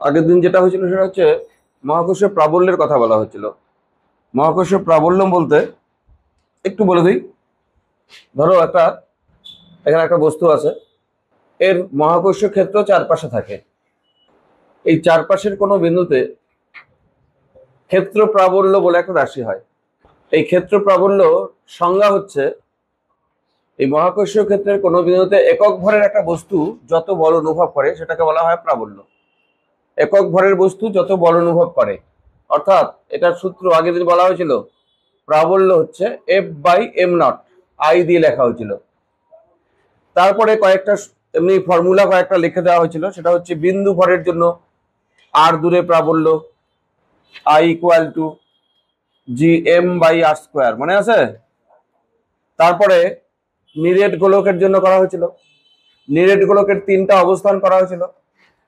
আগের দিন যেটা হয়েছিল সেটা হচ্ছে মহাকর্ষীয় প্রাবল্যের কথা বলা হচ্ছিল। মহাকর্ষীয় প্রাবল্য বলতে একটু বলে দিই। ধরো এখানে একটা বস্তু আছে, এর মহাকর্ষীয় ক্ষেত্র চারপাশে থাকে। এই চারপাশের কোনো বিন্দুতে ক্ষেত্র প্রাবল্য বলে একটা রাশি হয়। এই ক্ষেত্র প্রাবল্য সংজ্ঞা হচ্ছে এই মহাকর্ষীয় ক্ষেত্রের কোনো বিন্দুতে একক ভরের একটা বস্তু যত বল অনুভব করে সেটাকে বলা হয় প্রাবল্য। একক ভরের বস্তু যত বল অনুভব করে, অর্থাৎ এটার সূত্র আগের দিন বলা হয়েছিল, প্রাবল্য হচ্ছে F/m0, আই দিয়ে লেখা হয়েছিল। তারপরে কয়েকটা এমনি ফর্মুলা কয়েকটা লিখে দেওয়া হয়েছিল, সেটা হচ্ছে বিন্দু ভরের জন্য আর দূরে প্রাবল্য I = gm/r², মনে আছে? তারপরে নিরেট গোলকের জন্য করা হয়েছিল, নিরেট গোলকের তিনটা অবস্থান করা হয়েছিল।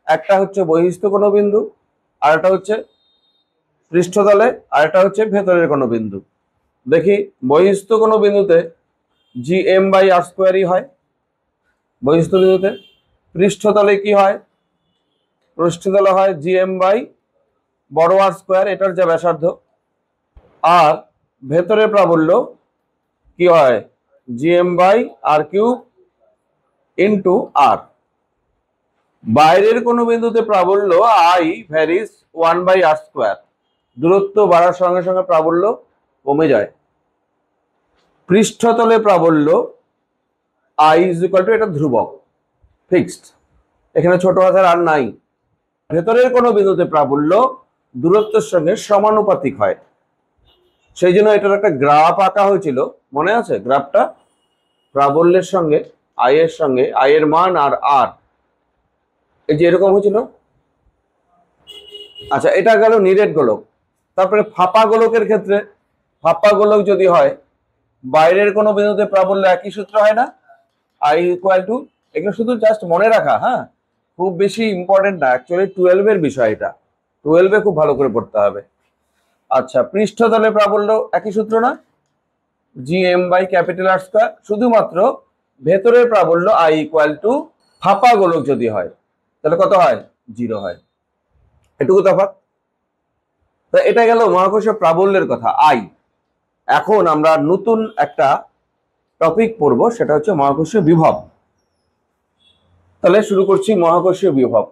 একটা হচ্ছে বহিস্থ কোনো বিন্দু, আরেকটা হচ্ছে পৃষ্ঠতলে, আরেকটা হচ্ছে ভেতরের কোনো বিন্দু। দেখি, বহিস্থ কোনো বিন্দুতে gm/r² হয় বহিস্থ বিন্দুতে। পৃষ্ঠতলে কি হয়? পৃষ্ঠতলে হয় gm/r², এটার যা ব্যাসার্ধ। আর ভেতরে প্রাবল্য কি হয়? gm/r³ × r। বাইরের কোনো বিন্দুতে প্রাবল্য I ভ্যারিস 1/r², দূরত্ব বাড়ার সঙ্গে সঙ্গে প্রাবল্য কমে যায়। পৃষ্ঠতলে প্রাবল্য I = এটা ধ্রুবক, ফিক্সড, এখানে ছোট হাতের আর নাই। ভেতরের কোনো বিন্দুতে প্রাবল্য দূরত্বের সঙ্গে সমানুপাতিক হয়, সেই জন্য এটার একটা গ্রাফ আঁকা হয়েছিল, মনে আছে? গ্রাফটা প্রাবল্যের সঙ্গে আই এর সঙ্গে, আই এর মান আর আর, এই যে এরকম হয়েছিল। আচ্ছা, এটা গেল নিরেট গোলক। তারপরে ফাঁপা গোলকের ক্ষেত্রে, ফাঁপা গোলক যদি হয়, বাইরের কোনো বিন্দুতে প্রাবল্য একই সূত্র হয় না? I = এগুলো শুধু জাস্ট মনে রাখা, হ্যাঁ, খুব বেশি ইম্পর্টেন্ট না, অ্যাকচুয়ালি 12 এর বিষয় এটা, 12-এ খুব ভালো করে পড়তে হবে। আচ্ছা, পৃষ্ঠতলে প্রাবল্য একই সূত্র না? gm/R²। শুধুমাত্র ভেতরের প্রাবল্য I = ফাঁপা গোলক যদি হয় তাহলে কত হয়? 0 হয়। এটুকু তফাৎ। তো এটা গেল মহাকর্ষীয় প্রাবল্যের কথা, I। এখন আমরা নতুন একটা টপিক পড়ব, সেটা হচ্ছে মহাকর্ষীয় বিভব। তাহলে শুরু করছি মহাকর্ষীয় বিভব।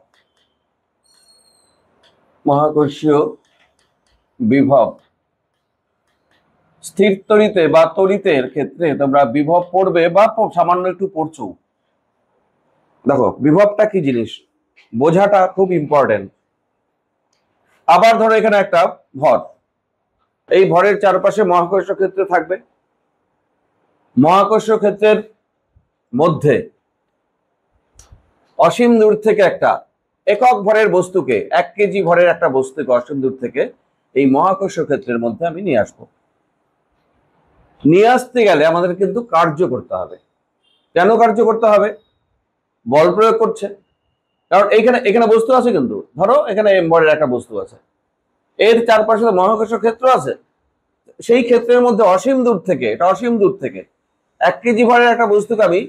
মহাকর্ষীয় বিভব স্থির তড়িতে বা তড়িতের ক্ষেত্রে তোমরা বিভব পড়বে বা সামান্য একটু পড়ছো। দেখো, বিভবটা কি জিনিস বোঝাটা খুব ইম্পর্টেন্ট। আবার ধরো এখানে একটা ভর, এই ভরের চারপাশে মহাকর্ষ ক্ষেত্র থাকবে। মহাকর্ষ ক্ষেত্রের মধ্যে অসীম দূর থেকে একটা একক ভরের বস্তুকে, 1 কেজি ভরের একটা বস্তুকে অসীম দূর থেকে এই মহাকর্ষ ক্ষেত্রের মধ্যে আমি নিয়ে আসবো। নিয়ে আসতে গেলে আমাদের কিন্তু কার্য করতে হবে। কেন কার্য করতে হবে? বল প্রয়োগ করছে, কারণ এখানে বস্তু আছে, কিন্তু ধরো এখানে m ভরের একটা বস্তু আছে, এর চারপাশে মহাকর্ষ ক্ষেত্র আছে। সেই ক্ষেত্রের মধ্যে অসীম দূর থেকে, এটা অসীম দূর থেকে 1 কেজি ভরের একটা বস্তুকে আমি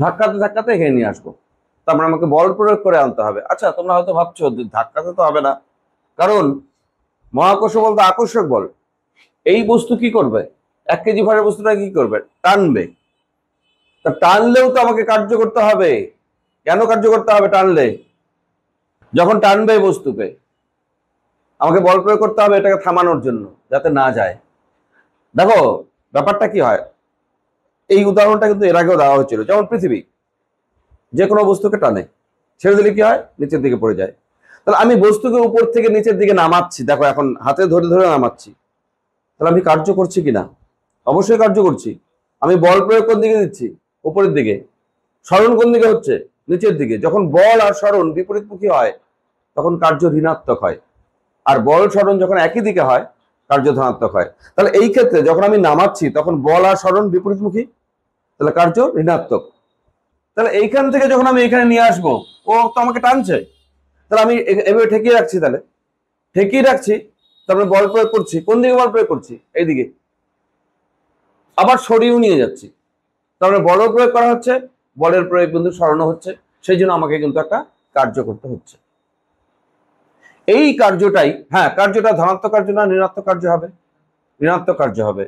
ধাক্কাতে ধাক্কাতে এখানে নিয়ে আসবো। তারপর আমাকে বল প্রয়োগ করে আনতে হবে। আচ্ছা, তোমরা হয়তো ভাবছো ধাক্কাতে তো হবে না, কারণ মহাকর্ষ বল তো আকর্ষক বল। এই বস্তু কি করবে? 1 কেজি ভরের বস্তুটা কি করবে? টানবে। তা টানলেও তো আমাকে কার্য করতে হবে। কেন কার্য করতে হবে? টানলে, যখন টানবে বস্তুকে, আমাকে বল প্রয়োগ করতে হবে এটাকে থামানোর জন্য, যাতে না যায়। দেখো ব্যাপারটা কি হয়, এই উদাহরণটা কিন্তু এর আগেও দেওয়া হচ্ছিল। যেমন পৃথিবী যে কোনো বস্তুকে টানে, ছেড়ে দিলে কি হয়? নিচের দিকে পড়ে যায়। তাহলে আমি বস্তুকে উপর থেকে নিচের দিকে নামাচ্ছি, দেখো এখন হাতে ধরে ধরে নামাচ্ছি, তাহলে আমি কার্য করছি কিনা? অবশ্যই কার্য করছি। আমি বল প্রয়োগ কোন দিকে দিচ্ছি? উপরের দিকে। সরণ কোন দিকে হচ্ছে? নিচের দিকে। যখন বল আর সরণ বিপরীতমুখী হয় তখন কার্য ঋণাত্মক হয়, আর বল সরণ যখন একই দিকে হয় কার্য ধনাত্মক হয়। তাহলে এই ক্ষেত্রে যখন আমি নামাচ্ছি তখন বল আর সরণ বিপরীতমুখী, তাহলে কার্য ঋণাত্মক। তাহলে এইখান থেকে যখন আমি এখানে নিয়ে আসবো, ও তো আমাকে টানছে, তাহলে আমি এভাবে ঠেকিয়ে রাখছি, তাহলে ঠেকিয়ে রাখছি, তারপরে বল প্রয়োগ করছি। কোন দিকে বল প্রয়োগ করছি? এইদিকে। আবার সরিয়েও নিয়ে যাচ্ছি, তারপরে বল প্রয়োগ করা হচ্ছে, বলের প্রয়োগ কিন্তু সরানো হচ্ছে, সেই জন্য আমাকে কিন্তু একটা কার্য করতে হচ্ছে। এই কার্যটাই, হ্যাঁ কার্যটা ধনাত্মক কার্য না ঋণাত্মক কার্য হবে? ঋণাত্মক কার্য হবে।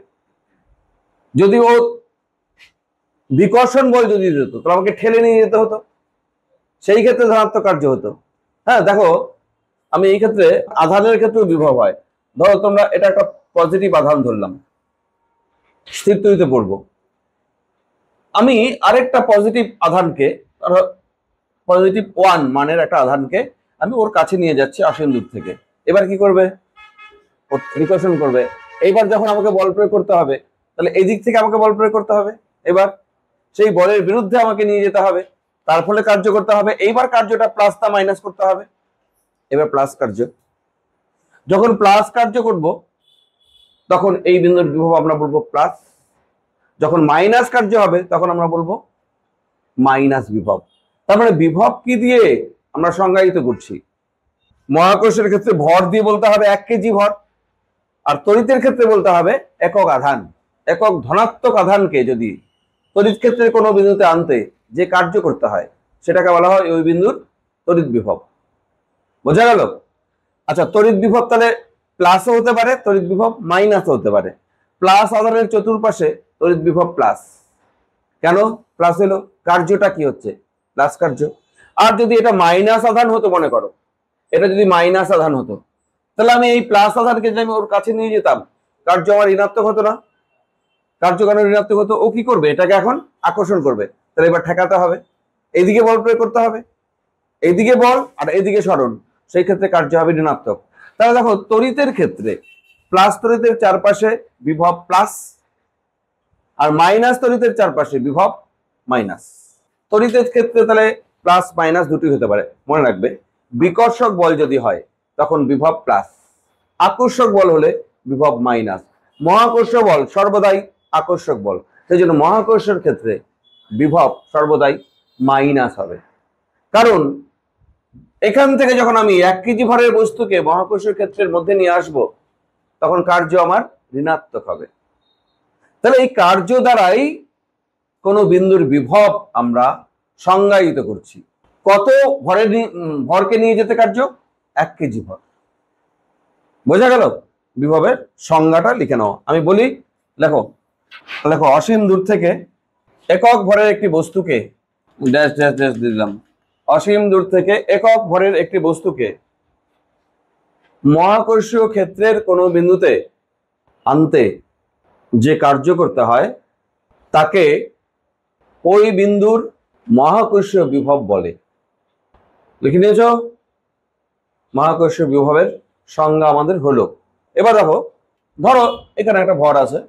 যদি ও বিকর্ষণ বল যদি দিত তাহলে আমাকে ঠেলে নিয়ে যেতে হতো, সেই ক্ষেত্রে ধনাত্মক কার্য হতো। হ্যাঁ দেখো, আমি এই ক্ষেত্রে আধানের ক্ষেত্রেও বিভব হয়। ধরো তোমরা এটা একটা পজিটিভ আধান ধরলাম, স্থির তড়িতে পড়বো। আমি আরেকটা পজিটিভ আধানকে, পজিটিভ 1 মানের একটা আধানকে আমি ওর কাছে নিয়ে যাচ্ছি অসীম দূর থেকে। এবার কি করবে? বিকর্ষণ করবে। এইবার যখন আমাকে বল প্রয়োগ করতে হবে, তাহলে এই দিক থেকে আমাকে বল প্রয়োগ করতে হবে। এবার সেই বলের বিরুদ্ধে আমাকে নিয়ে যেতে হবে, তার ফলে কার্য করতে হবে। এইবার কার্যটা প্লাস তা মাইনাস করতে হবে। এবার প্লাস কার্য, যখন প্লাস কার্য করব তখন এই বিন্দুর বিভব আমরা বলবো প্লাস, যখন মাইনাস কার্য হবে তখন আমরা বলবো মাইনাস বিভব। তার মানে বিভব কি দিয়ে আমরা সংজ্ঞায়িত করছি? মহাকর্ষের ক্ষেত্রে ভর দিয়ে বলতে হবে 1 কেজি ভর, আর তড়িতের ক্ষেত্রে বলতে হবে একক আধান। একক ধনাত্মক আধানকে যদি তড়িৎ ক্ষেত্রের কোনো বিন্দুতে আনতে যে কার্য করতে হয় সেটাকে বলা হয় ওই বিন্দুর তড়িৎ বিভব। বোঝা গেল? আচ্ছা, তড়িৎ বিভব তাহলে প্লাসও হতে পারে, তড়িৎ বিভব মাইনাসও হতে পারে। প্লাস আধানের চতুর্পাশে তড়িৎ বিভব প্লাস। কেন প্লাস হলো? কার্যটা কি হচ্ছে? প্লাস কার্য। আর যদি এটা মাইনাস আধান হতো, মনে করো এটা যদি মাইনাস আধান হতো, তাহলে আমি এই প্লাস আধানকে যদি আমি ওর কাছে নিয়ে যেতাম, কার্য আমার ঋণাত্মক হতো না? কার্য কেন ঋণাত্মক হতো? ও কি করবে? এটাকে এখন আকর্ষণ করবে। তাহলে এবার ঠেকাতে হবে, এইদিকে বল প্রয়োগ করতে হবে, এইদিকে বল আর এইদিকে সরণ, সেই ক্ষেত্রে কার্য হবে ঋণাত্মক। তাহলে দেখো, তড়িতের ক্ষেত্রে প্লাস তড়িতের চারপাশে বিভব প্লাস, আর মাইনাস তড়িতের চারপাশে বিভব মাইনাস। তড়িতের ক্ষেত্রে তাহলে প্লাস মাইনাস দুটি হতে পারে। মনে রাখবে, বিকর্ষক বল যদি হয় তখন বিভব প্লাস, আকর্ষক বল হলে বিভব মাইনাস। মহাকর্ষ বল সর্বদাই আকর্ষক বল, সেই জন্য মহাকর্ষের ক্ষেত্রে বিভব সর্বদাই মাইনাস হবে। কারণ এখান থেকে যখন আমি 1 কেজি ভরের বস্তুকে মহাকর্ষীয় ক্ষেত্রের মধ্যে নিয়ে আসব, তখন কার্য আমার ঋণাত্মক হবে। তাহলে এই কার্য দ্বারাই কোনো বিন্দুর বিভব আমরা সংজ্ঞায়িত করছি। কত ভরের ভরকে নিয়ে যেতে কার্য? 1 কেজি ভর। বোঝা গেল? বিভবের সংজ্ঞাটা লিখে নাও। আমি বলি, লেখো লেখো, অসীম দূর থেকে একক ভরের একটি বস্তুকে ড্যাশ ড্যাশ ড্যাশ দিলাম। অসীম দূর থেকে একক ভরের একটি বস্তুকে মহাকর্ষীয় ক্ষেত্রের কোনো বিন্দুতে আনতে যে কার্য করতে হয় তাকে ওই বিন্দুর মহাকর্ষীয় বিভব বলে। লিখে নিয়েছ? মহাকর্ষীয় বিভবের সংজ্ঞা আমাদের হলো। এবার দেখো, ধরো এখানে একটা ভর আছে,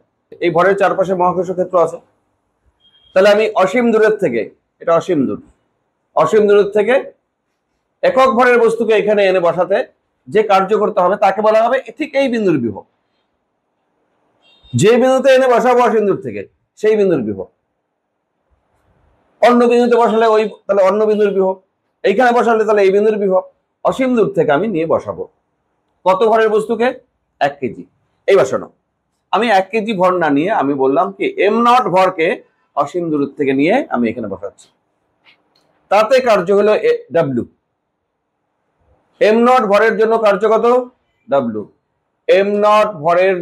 এই ভরের চারপাশে মহাকর্ষীয় ক্ষেত্র আছে। তাহলে আমি অসীম দূরের থেকে, এটা অসীম দূর, অসীম দূরের থেকে একক ভরের বস্তুকে এখানে এনে বসাতে যে কার্য করতে হবে তাকে বলা হবে ঠিক এই বিন্দুর বিভব। যে বিন্দুতে এনে বসাবো অসীম দূর থেকে, সেই বিন্দুর বিভব। অন্য বিন্দুতে বসালে ওই, তাহলে অন্য বিন্দুর বিভব। এইখানে বসালে তাহলে এই বিন্দুর বিভব। অসীম দূর থেকে আমি নিয়ে বসাবো কত ভরের বস্তুকে? 1 কেজি। এইবার শোনো, আমি 1 কেজি ভর না নিয়ে আমি বললাম কি m0 ভরকে অসীম দূর থেকে নিয়ে আমি এখানে বসাচ্ছি। তাতে কার্য হলো W। m0 ভরের জন্য কার্য কত? W। m0 ভরের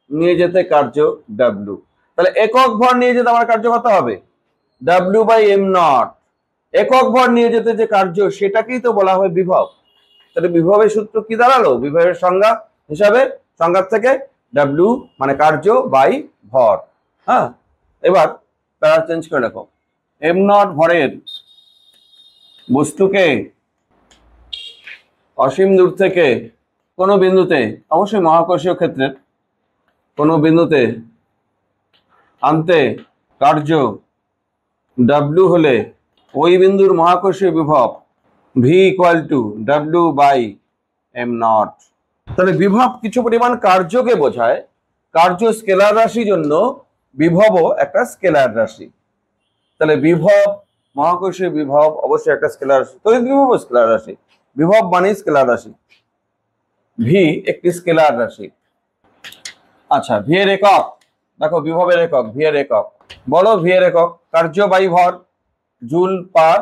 নিয়ে যেতে কার্য W। তাহলে একক ভর নিয়ে যেতে আমার কার্য কত হবে? W/m0। একক ভর নিয়ে যেতে যে কার্য, সেটাকেই তো বলা হয় বিভব। তাহলে বিভবের সূত্র কি দাঁড়ালো? বিভবের সংজ্ঞা হিসাবে সংজ্ঞা থেকে W মানে কার্য বাই ভর। হ্যাঁ, এবার প্যারা চেঞ্জ করে দেখো, m0 ভরের বস্তুকে অসীম দূর থেকে কোনো বিন্দুতে, অবশ্যই মহাকর্ষীয় ক্ষেত্রের কোনো বিন্দুতে আনতে কার্য W হলে ওই বিন্দুর মহাকর্ষীয় বিভব V = W/m0। তাহলে বিভব কিছু পরিমাণ কার্যকে বোঝায়। কার্য স্কেলার রাশি জন্য বিভবও একটা স্কেলার রাশি। তাহলে বিভব, মহাকর্ষীয় বিভব অবশ্যই একটা স্কেলার রাশি। তড়িৎ বিভব স্কেলার রাশি, বিভব মানে স্কেলার রাশি। ভি একটি স্কেলার রাশি। আচ্ছা, ভি এর একক দেখো, বিভবের একক, ভি এর একক বলো। ভি এর একক কার্য বাই ভর, জুল পার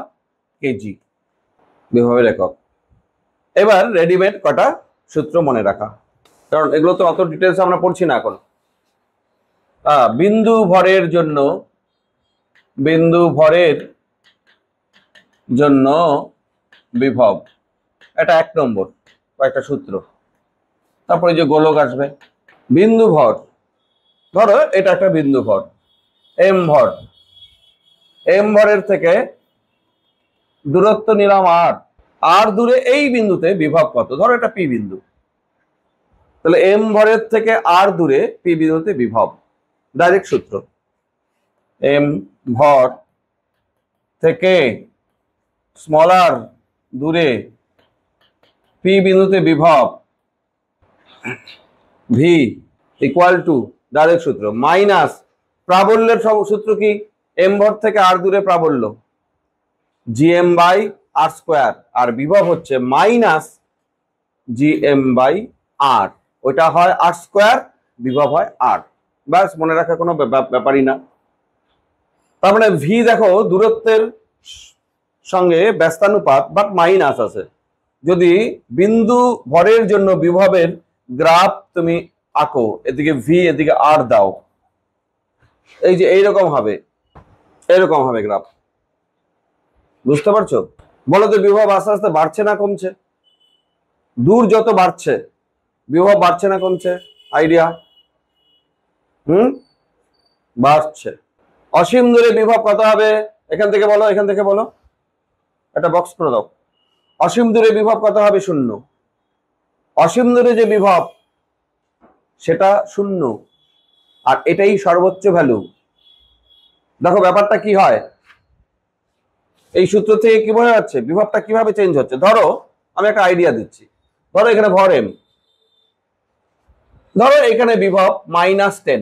কেজি বিভবের একক। এবার রেডিমেড কটা সূত্র মনে রাখা, কারণ এগুলো তো অত ডিটেলস আমরা পড়ছি না এখন। বিন্দু ভরের জন্য বিভব, এটা 1 নম্বর কয়েকটা সূত্র। তারপরে যে গোলক আসবে, বিন্দু ভর, ধরো এটা একটা বিন্দু ভর এম ভর, এম ভরের থেকে দূরত্ব নিলাম আর দূরে এই বিন্দুতে বিভব কত, ধরো এটা পি বিন্দু, তাহলে এম ভরের থেকে আর দূরে পি বিন্দুতে বিভব, ডাইরেক্ট সূত্র, এম ভর থেকে স্মলার দূরে পি বিন্দুতে বিভব ভি ইকুয়াল টু, ডাইরেক্ট সূত্র, মাইনাস প্রাবল্যের সূত্র কি, এম ভর থেকে আর দূরে প্রাবল্য জিএম বাই আর স্কোয়ার, আর বিভব হচ্ছে মাইনাস জিএম বাই আর, ওইটা হয় আর স্কোয়ার, বিভব হয় আর, ব্যাস মনে রাখার কোনো ব্যাপারই না। তার মানে ভি দেখো দূরত্বের সঙ্গে ব্যস্তানুপাত বাট মাইনাস আছে। যদি বিন্দু ভরের জন্য বিভবের গ্রাফ তুমি আঁকো, এদিকে ভি এদিকে আর দাও, এই যে এইরকম হবে, এরকম হবে গ্রাফ, বুঝতে পারছো? বলো তো বিভব আস্তে আস্তে বাড়ছে না কমছে? দূর যত বাড়ছে বিভব বাড়ছে না কমছে? আইডিয়া? বাড়ছে। অসীম দূরে বিভব কত হবে? এখান থেকে বলো, এখান থেকে বলো, একটা বক্স করে দাও। অসীম দূরে বিভব কত হবে? 0। অসীম দূরে যে বিভব সেটা 0, আর এটাই সর্বোচ্চ ভ্যালু। দেখো ব্যাপারটা কি হয়, এই সূত্র থেকে কি বোঝা যাচ্ছে বিভবটা কিভাবে চেঞ্জ হচ্ছে। ধরো আমি একটা আইডিয়া দিচ্ছি, ধরো এখানে ভর এম, ধরো এখানে বিভব -10,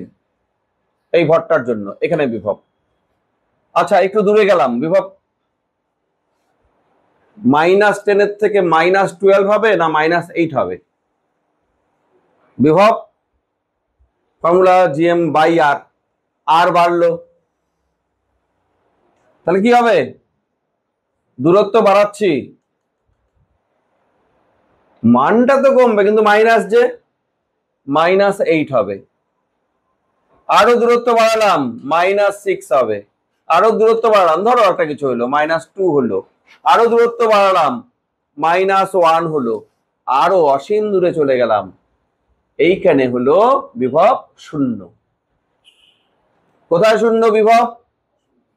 এই ভরটার জন্য এখানে বিভব। আচ্ছা একটু দূরে গেলাম, বিভব -10 এর থেকে -12 হবে না -8 হবে? বিভব ফর্মুলা জিএম বাই আর, আর বাড়লো, তাহলে কি হবে? দূরত্ব বাড়াচ্ছি, মানটা তো কমবে কিন্তু মাইনাস যে -8 হবে। আরো দূরত্ব বাড়ালাম -6 হবে, আরো দূরত্ব বাড়ালাম, ধরো একটা কিছু হলো -2 হলো, আরো দূরত্ব বাড়ালাম -1 হলো, আরো অসীম দূরে চলে গেলাম, এইখানে হলো বিভব 0। কোথায় 0 বিভব?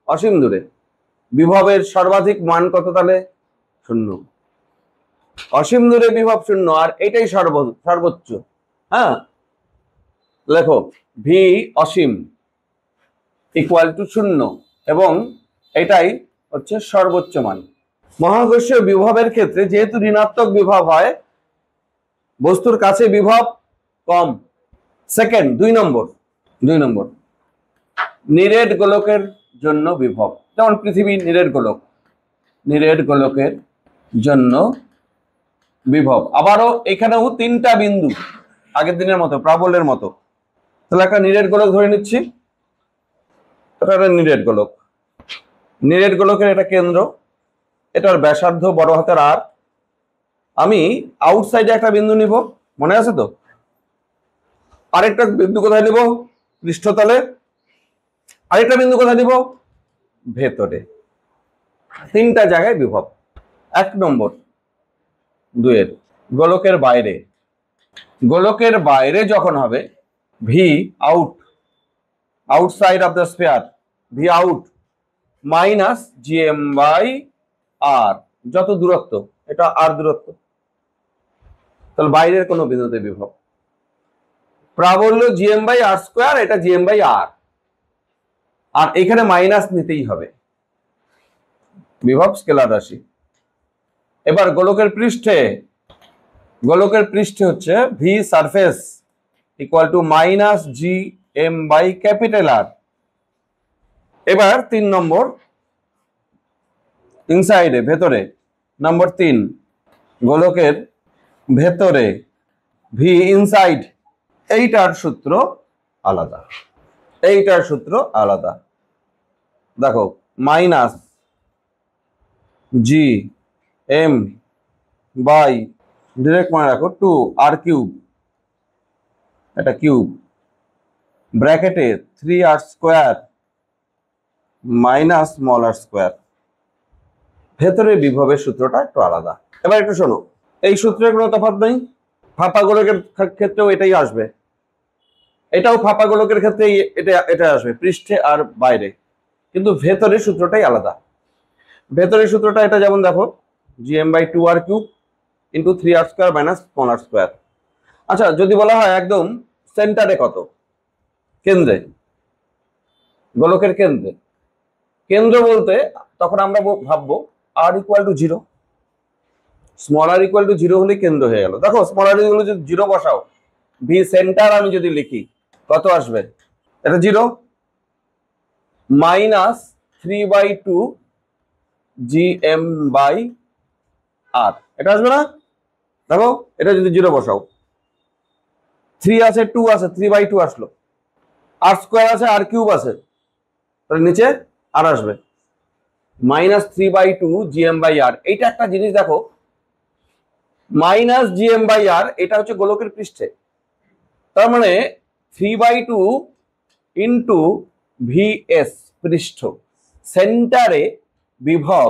অসীম দূরে। বিভবের সর্বাধিক মান কত তাহলে? 0। অসীম দূরে বিভব 0, আর এটাই সর্বোচ্চ। হ্যাঁ, লেখো ভি অসীম ইকুয়াল টু 0, এবং এটাই হচ্ছে সর্বোচ্চ মান। মহাকর্ষীয় বিভবের ক্ষেত্রে যেহেতু ঋণাত্মক বিভব হয়, বস্তুর কাছে বিভব কম। সেকেন্ড, 2 নম্বর নিরেট গোলকের জন্য বিভব, যেমন পৃথিবী নিরেট গোলক, নিরেট গোলকের জন্য বিভব আবারও এখানেও 3টা বিন্দু, আগের দিনের মতো প্রাবল্যের মতো। তাহলে একটা নিরেট গোলক ধরে নিচ্ছি, এটা একটা নিরেট গোলক, নিরেট গোলকের এটা কেন্দ্র, এটার ব্যাসার্ধ বড় হাতের আর, আমি আউটসাইডে একটা বিন্দু নিব, মনে আছে তো? আরেকটা বিন্দু কোথায় নিব? পৃষ্ঠতলে। আরেকটা বিন্দু কোথায় নিব? ভেতরে। 3টা জায়গায় বিভব। 1 নম্বর 2 গোলকের বাইরে, গোলকের বাইরে যখন হবে V out, outside of the sphere, V out minus GM by R, যত দূরত্ব, এটা আর দূরত্ব, তাহলে বাইরের কোনো বিন্দুতে বিভব। প্রাবল্য জিএম বাই আর স্কোয়ার, এটা জিএম বাই আর, আর এখানে মাইনাস নিতেই হবে, বিভব স্কেলার রাশি। এবার গোলকের পৃষ্ঠে হচ্ছে V surface equal to minus G M by capital R. এবার 3 নম্বর ইনসাইডে, ভেতরে, নম্বর 3 গোলকের ভেতরে ভি ইনসাইড, এইটার সূত্র আলাদা, এইটার সূত্র আলাদা। দেখো minus G M by direct মনে রাখো 2r³ এটা কিউব ব্র্যাকেটে 3r² মাইনাস স্মল r²। ভেতরে বিভবের সূত্রটা একটু আলাদা। এবার একটু শোনো, এই সূত্রের কোনো তফাৎ নেই, ফাঁপা গোলকের ক্ষেত্রেও এটাই আসবে, এটাও ফাঁপা গোলকের ক্ষেত্রে এটা আসবে, পৃষ্ঠে আর বাইরে, কিন্তু ভেতরের সূত্রটাই আলাদা। ভেতরের সূত্রটা এটা যেমন দেখো, gm/2r³ into 3r² minus small r²। আচ্ছা, যদি বলা হয় একদম সেন্টারে কত, কেন্দ্রে, গোলকের কেন্দ্রে, কেন্দ্র বলতে তখন আমরা ভাববো r=0, স্মল r=0 হলে কেন্দ্র হয়ে গেল। দেখো স্মল r যদি 0 বসাও, ভি সেন্টার আমি যদি লিখি, কত আসবে? এটা 0 মাইনাস 3/2 gm/r, এটা আসবে না? দেখো এটা যদি 0 বসাও, 3 আছে 2 আছে, 3/2 আসলো, r² আছে r³ আছে, তাহলে নিচে আর আসবে মাইনাস 3/2 gm/r। এইটা একটা জিনিস দেখো, মাইনাস gm/r এটা হচ্ছে গোলকের পৃষ্ঠে, তার মানে 3/2 ইন্টু vs পৃষ্ঠ, সেন্টারে বিভব,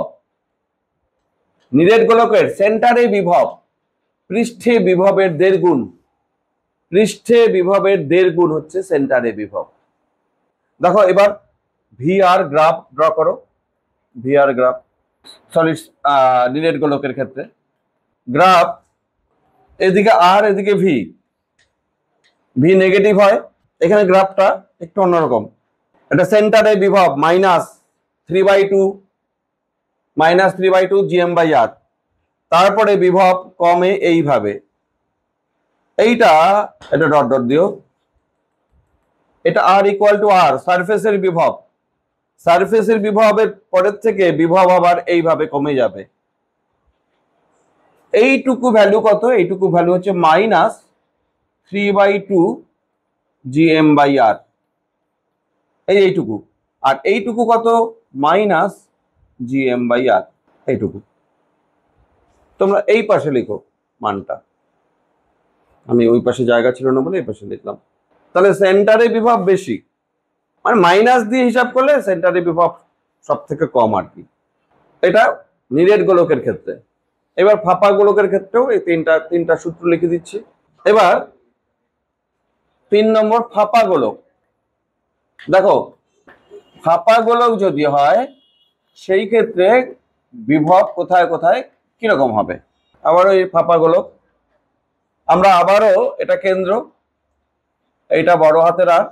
নিরেট গোলকের সেন্টারে বিভব, পৃষ্ঠে বিভবের 1.5 গুণ, পৃষ্ঠে বিভবের 1.5 গুণ হচ্ছে সেন্টারে বিভব। দেখো এবার ভিআর গ্রাফ ড্র করো, ভিআর গ্রাফ সলিড নিরেট গোলকের ক্ষেত্রে গ্রাফ, এদিকে আর এদিকে ভি, ভি নেগেটিভ হয়, এখানে গ্রাফটা একটু অন্যরকম, এটা সেন্টারে বিভব মাইনাস 3/2 gm/r, তারপরে বিভব কমে এইভাবে, এটা ডট ডট দিও, এটা r=r, সারফেসের বিভব, সারফেসের বিভবের পরের থেকে বিভব আবার এইভাবে কমে যাবে। এইটুকু ভ্যালু কত? এইটুকু ভ্যালু হচ্ছে মাইনাস 3/2 gm/r, এইটুকু। আর এইটুকু কত? মাইনাস gm/r, এইটুকু। তোমরা এই পাশে লিখো মানটা, আমি ওই পাশে জায়গা ছিল না বলে এই পাশে লিখলাম। তাহলে সেন্টারে বিভব বেশি, মানে মাইনাস দিয়ে হিসাব করলে সেন্টারে বিভব সব থেকে কম আর কি, এটা নিরেট গোলকের ক্ষেত্রে। এবার ফাঁপা গোলকের ক্ষেত্রেও এই তিনটা সূত্র লিখে দিচ্ছি। এবার 3 নম্বর ফাঁপা গোলক। দেখো ফাঁপা গোলক যদি হয় সেই ক্ষেত্রে বিভব কোথায় কোথায় কিরকম হবে। আবারও এই ফাঁপা গোলক, আমরা আবারও এটা কেন্দ্র, এইটা বড় হাতের আর,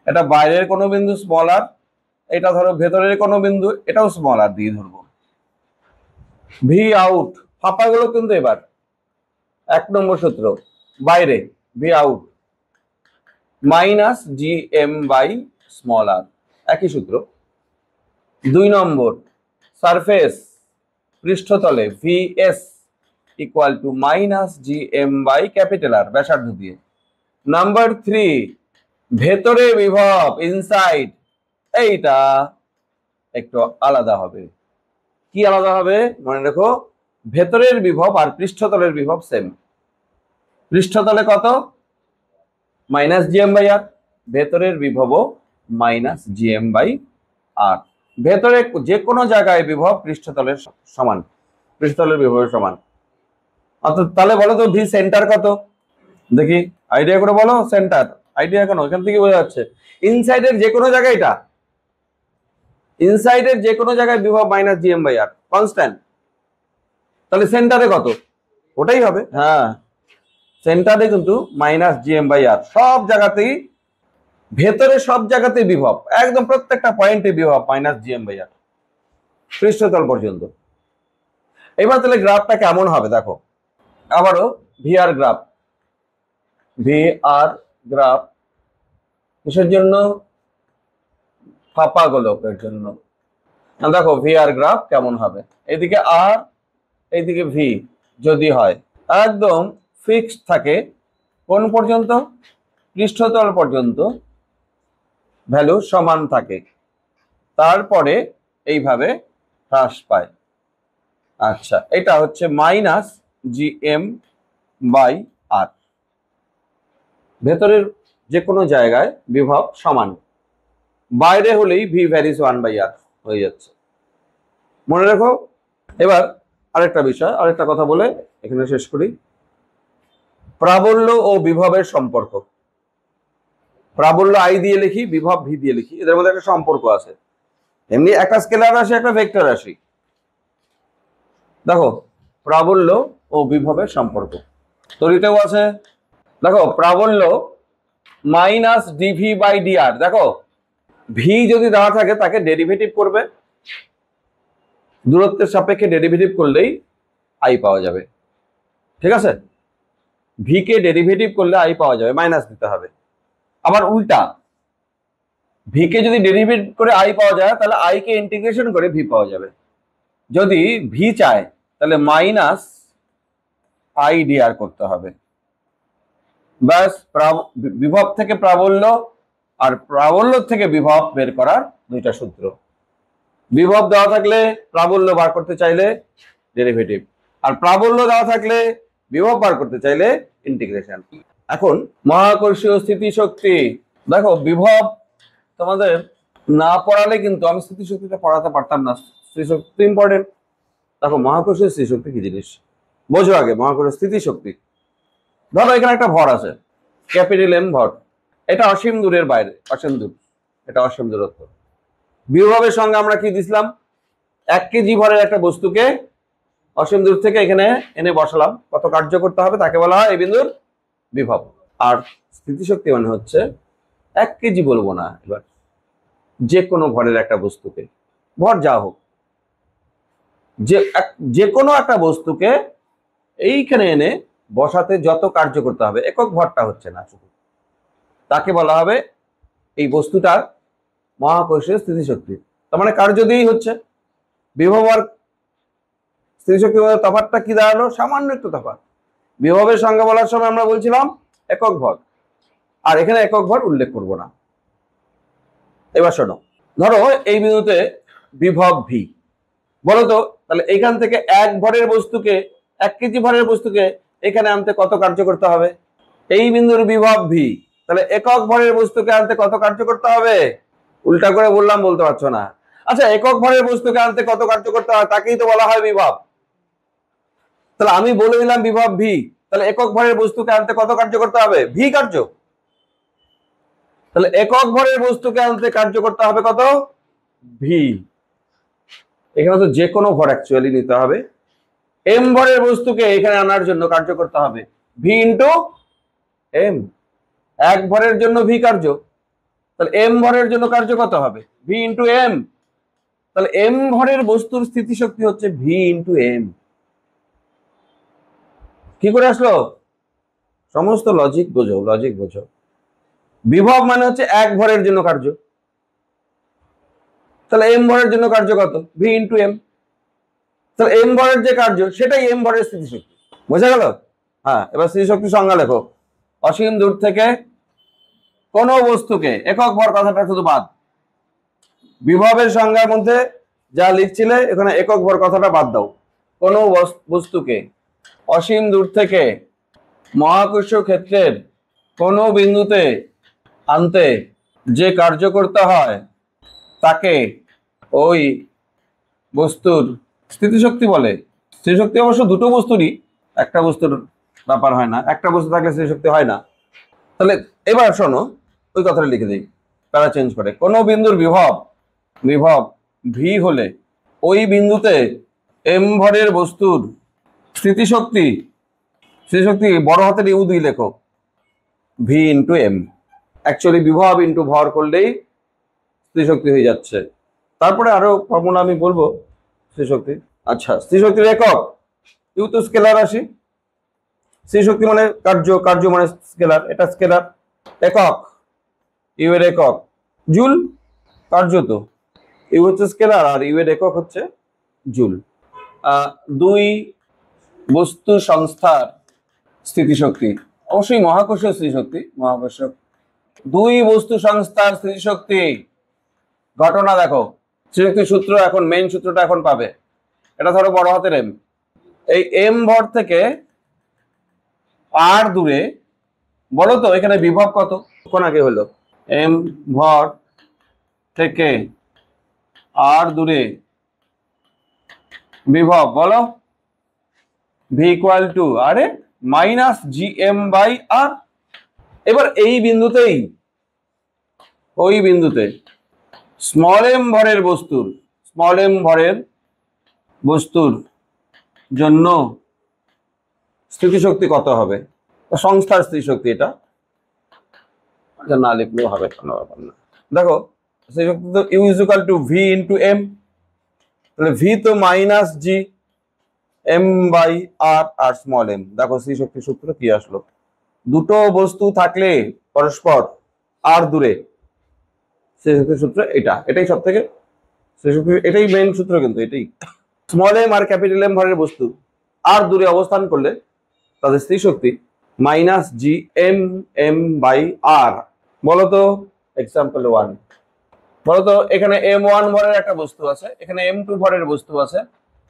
এটা বাইরের কোনো বিন্দু স্মল আর, এটা ধরো ভেতরের কোনো বিন্দু, এটাও স্মল আর দিয়ে ধরবো। ভি আউট ফাঁপা গোলক কিন্তু এবার 1 নম্বর সূত্র, বাইরে ভি আউট মাইনাস gm/r, একই সূত্র। 2 নম্বর সারফেস, পৃষ্ঠতলে vs equal to minus gm/R, ব্যাসার্ধ দিয়ে। নাম্বার 3 ভেতরে বিভব, ইনসাইড, এইটা একটু আলাদা হবে। কি আলাদা হবে মনে রাখো, ভেতরের বিভব আর পৃষ্ঠতলের বিভব সেম। পৃষ্ঠতলে কত? মাইনাস gm/r, ভেতরের বিভবও মাইনাস gm/r। ভেতরে যে কোনো জায়গায় বিভব পৃষ্ঠতলের সমান, পৃষ্ঠতলের বিভবের সমান। অর্থাৎ তাহলে বলো তো ভি সেন্টার কত? দেখি আইডিয়া করে বলো, সেন্টার আইডিয়া কেন, এখান থেকে বোঝা যাচ্ছে ইনসাইডের যে কোনো জায়গায়, এটা ইনসাইডের যে কোনো জায়গায় বিভব মাইনাস gm/r কনস্ট্যান্ট, তাহলে সেন্টারে কত? ওটাই হবে। হ্যাঁ, সেন্টারে কিন্তু মাইনাস gm/r, সব জায়গাতেই, ভেতরে সব জায়গাতেই বিভব, একদম প্রত্যেকটা পয়েন্টে বিভব মাইনাস gm/r পৃষ্ঠতল পর্যন্ত। এবার তাহলে গ্রাফটা কেমন হবে দেখো, আবারও ভিআর গ্রাফ, ভিআর গ্রাফ কিসের জন্য? ফাঁপা গোলকের জন্য। দেখো ভিআর গ্রাফ কেমন হবে, এদিকে আর এইদিকে ভি যদি হয় একদম ফিক্সড থাকে, কোন পর্যন্ত? পৃষ্ঠতল পর্যন্ত ভ্যালু সমান থাকে, তারপরে এইভাবে হ্রাস পায়। আচ্ছা, এটা হচ্ছে মাইনাস GM বাই R। ভেতরের যে কোনো জায়গায় বিভব সমান, বাইরে হলেই V ভ্যারিজ 1/R হয়ে যাচ্ছে, মনে রাখো। এবার আরেকটা বিষয়, আরেকটা কথা বলে এখানে শেষ করি। প্রাবল্য ও বিভবের সম্পর্ক। প্রাবল্য I দিয়ে লিখি, বিভব V দিয়ে লিখি, এদের মধ্যে একটা সম্পর্ক আছে। এমনি একটা স্কেলার রাশি, একটা ভেক্টর রাশি। দেখো প্রাবল্য ও বিভবের সম্পর্ক তড়িতেও আছে। দেখো প্রাবল্য মাইনাস dV/dr। দেখো ভি যদি দেওয়া থাকে তাকে ডেরিভেটিভ করবে, দূরত্বের সাপেক্ষে ডেরিভেটিভ করলেই আই পাওয়া যাবে, ঠিক আছে। ভি কে ডেরিভেটিভ করলে আই পাওয়া যাবে, মাইনাস দিতে হবে। আবার উল্টা, ভি কে যদি ডেরিভেটিভ করে আই পাওয়া যায় তাহলে আই কে ইন্টিগ্রেশন করে ভি পাওয়া যাবে। যদি ভি চায় তাহলে মাইনাস IDR করতে হবে। ব্যাস, বিভব থেকে প্রাবল্য আর প্রাবল্য থেকে বিভব বের করার দুইটা সূত্র। বিভব দেওয়া থাকলে প্রাবল্য বার করতে চাইলে ডেরিভেটিভ, আর প্রাবল্য দেওয়া থাকলে বিভব বার করতে চাইলে ইন্টিগ্রেশন। এখন মহাকর্ষীয় স্থিতিশক্তি। দেখো বিভব তোমাদের না পড়ালে কিন্তু আমি স্থিতিশক্তিটা পড়াতে পারতাম না। স্থিতিশক্তি ইম্পর্টেন্ট। দেখো মহাকর্ষীয় স্থিতিশক্তি কি জিনিস বোঝো আগে। মহাকর্ষীয় স্থিতিশক্তি, ধরো এখানে একটা ভর আছে, ক্যাপিটাল M ভর, এটা অসীম দূরের বাইরে, অসীম দূর, এটা অসীম দূরত্ব। বিভবের সঙ্গে আমরা কি দিছিলাম? 1 কেজি ভরের একটা বস্তুকে অসীম দূর থেকে এখানে এনে বসালাম, কত কার্য করতে হবে তাকে বলা হয় এই বিন্দুর বিভব। আর স্থিতিশক্তি মানে হচ্ছে 1 কেজি বলবো না, এবার যে কোনো ভরের একটা বস্তুকে, ভর যা হোক, যে কোনো একটা বস্তুকে এইখানে এনে বসাতে যত কার্য করতে হবে, একক ভরটা হচ্ছে না শুধু, তাকে বলা হবে এই বস্তুটার মহাকর্ষীয় স্থিতিশক্তি। তার মানে কার্য দিয়েই হচ্ছে। বিভব আর স্থিতিশক্তির মধ্যে তফাৎটা কি দাঁড়ালো? সামান্য একটু তফাৎ। বিভবের সংজ্ঞা বলার সময় আমরা বলছিলাম একক ভর, আর এখানে একক ভর উল্লেখ করব না। এবার শোনো, ধরো এই বিন্দুতে বিভব V, বলো তো তাহলে এখান থেকে 1 ভরের বস্তুকে, 1 কেজি ভরের বস্তুকে এখানে আনতে কত কার্য করতে হবে? এই বিন্দুর বিভব V, তাহলে একক ভরের বস্তুকে আনতে কত কার্য করতে হবে? উল্টা করে বললাম, বলতে পারছো না। আচ্ছা, একক ভরের বস্তুকে আনতে কত কার্য করতে হয় তাকেই তো বলা হয় বিভব। তাহলে আমি বলে দিলাম বিভব V, তাহলে একক ভরের বস্তুকে আনতে কত কার্য করতে হবে? V কার্য। তাহলে একক ভরের বস্তুকে আনতে কার্য করতে হবে কত? V। এখানে তো যে কোনো ভর অ্যাকচুয়ালি নিতে হবে। M ভরের বস্তুকে এখানে আনার জন্য কার্য করতে হবে V ইন্টু M। 1 ভরের জন্য V কার্য, তাহলে M ভরের জন্য কার্য কত হবে? V into M। তাহলে M ভরের বস্তুর স্থিতিশক্তি হচ্ছে V ইন্টু M। কি করে আসলো? সমস্ত লজিক বোঝো, লজিক বোঝো। বিভব মানে হচ্ছে 1 ভরের জন্য কার্য, তাহলে M ভরের জন্য কার্য কত? V into M। তাহলে M ভরের যে কার্য সেটাই M ভরের স্থিতিশক্তি। বোঝা গেল? হ্যাঁ, এবার স্থিতিশক্তি সংজ্ঞা লেখো। অসীম দূর থেকে কোন বস্তুকে, একক ভর কথাটা শুধু বাদ, বিভবের সংজ্ঞার মধ্যে যা লিখছিলে এখানে একক ভর কথাটা বাদ দাও। কোন বস্তুকে অসীম দূর থেকে মহাকর্ষীয় ক্ষেত্রের কোন বিন্দুতে আনতে যে কার্য করতে হয় তাকে ওই বস্তুর স্থিতিশক্তি বলে। স্থিতিশক্তি অবশ্য দুটো বস্তুরই, একটা বস্তুর ব্যাপার হয় না, একটা বস্তু থাকলে স্থিতিশক্তি হয় না। তাহলে এবার শোনো, ওই কথাটা লিখে দিই, প্যারা চেঞ্জ করে। কোন বিন্দুর বিভব V হলে ওই বিন্দুতে M ভরের বস্তুর স্থিতিশক্তি বড় হাতের U দিয়ে লেখো, V ইন্টু M। অ্যাকচুয়ালি বিভব ইন্টু ভর করলেই স্থিতিশক্তি হয়ে যাচ্ছে। তারপরে আরো ফর্মুলা আমি বলবো স্থিতিশক্তি। আচ্ছা, স্থিতিশক্তির একক, U তো স্কেলার রাশি, স্থিতিশক্তি মানে কার্য, কার্য মানে স্কেলার, এটা স্কেলার। একক, U এর একক জুল, কার্য তো U হচ্ছে স্কেলার আর U এর একক হচ্ছে জুল। 2 বস্তু সংস্থার স্থিতিশক্তি, অবশ্যই মহাকর্ষীয় স্থিতিশক্তি, মহাকর্ষক। 2 বস্তু সংস্থার স্থিতিশক্তি ঘটনা দেখো। স্থিতিশক্তির সূত্র এখন, মেইন সূত্রটা এখন পাবে। এটা ধরো বড় হাতের M, এই এম ভর থেকে আর দূরে, বলো তো এখানে বিভব কত? কোন আগে হলো এম ভর থেকে আর দূরে বিভব, বলো ভি ইকুয়াল টু আরে মাইনাস জি এম বাই আর। এবার এই বিন্দুতেই, ওই বিন্দুতে স্মল এম ভরের বস্তুর জন্য স্থিতিশক্তি কত হবে? সংস্থার স্থিতিশক্তি, এটা না লিখলেও হবে, কোনো ব্যাপার না। দেখো স্থিতিশক্তি তো U is equal to V into M, তাহলে ভি তো minus G M by R, আর স্মল এম। দেখো স্থিতিশক্তির সূত্র কি আসলো, দুটো বস্তু থাকলে পরস্পর আর দূরে, স্থিতিশক্তির সূত্র এটাই সব থেকে এটাই মেইন সূত্র, কিন্তু এটাই স্মল এম আর ক্যাপিটাল এম ভরের বস্তু আর দূরে অবস্থান করলে তাদের স্থিতিশক্তি minus G M M by R. বলতো এক্সাম্পল 1, বলতো এখানে m1 ভরের একটা বস্তু আছে, এখানে m2 ভরের বস্তু আছে,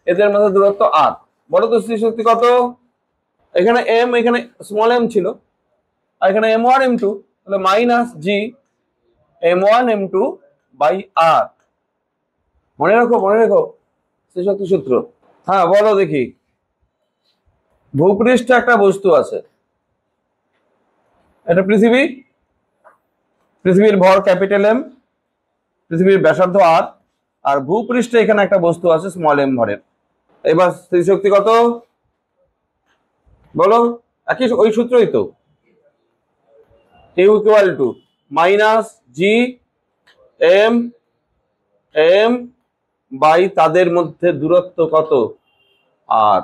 এদের মধ্যে দূরত্ব r। বলতো স্থিতিশক্তি কত? এখানে m, এখানে স্মল m ছিল, আর এখানে m1 m2, তাহলে minus G m1 m2 by r। মনে রাখো স্থিতিশক্তি সূত্র। হ্যাঁ বলো দেখি, ভূপৃষ্ঠে একটা বস্তু আছে, এটা পৃথিবীর ভর ক্যাপিটাল এম, পৃথিবীর ব্যাসার্ধ আর, আর ভূপৃষ্ঠে এখানে একটা বস্তু আছে স্মল এম ভরের। এবার স্থিতিশক্তি কত বলো? একই ওই সূত্রই তো, U equal to minus G M M by তাদের মধ্যে দূরত্ব কত আর।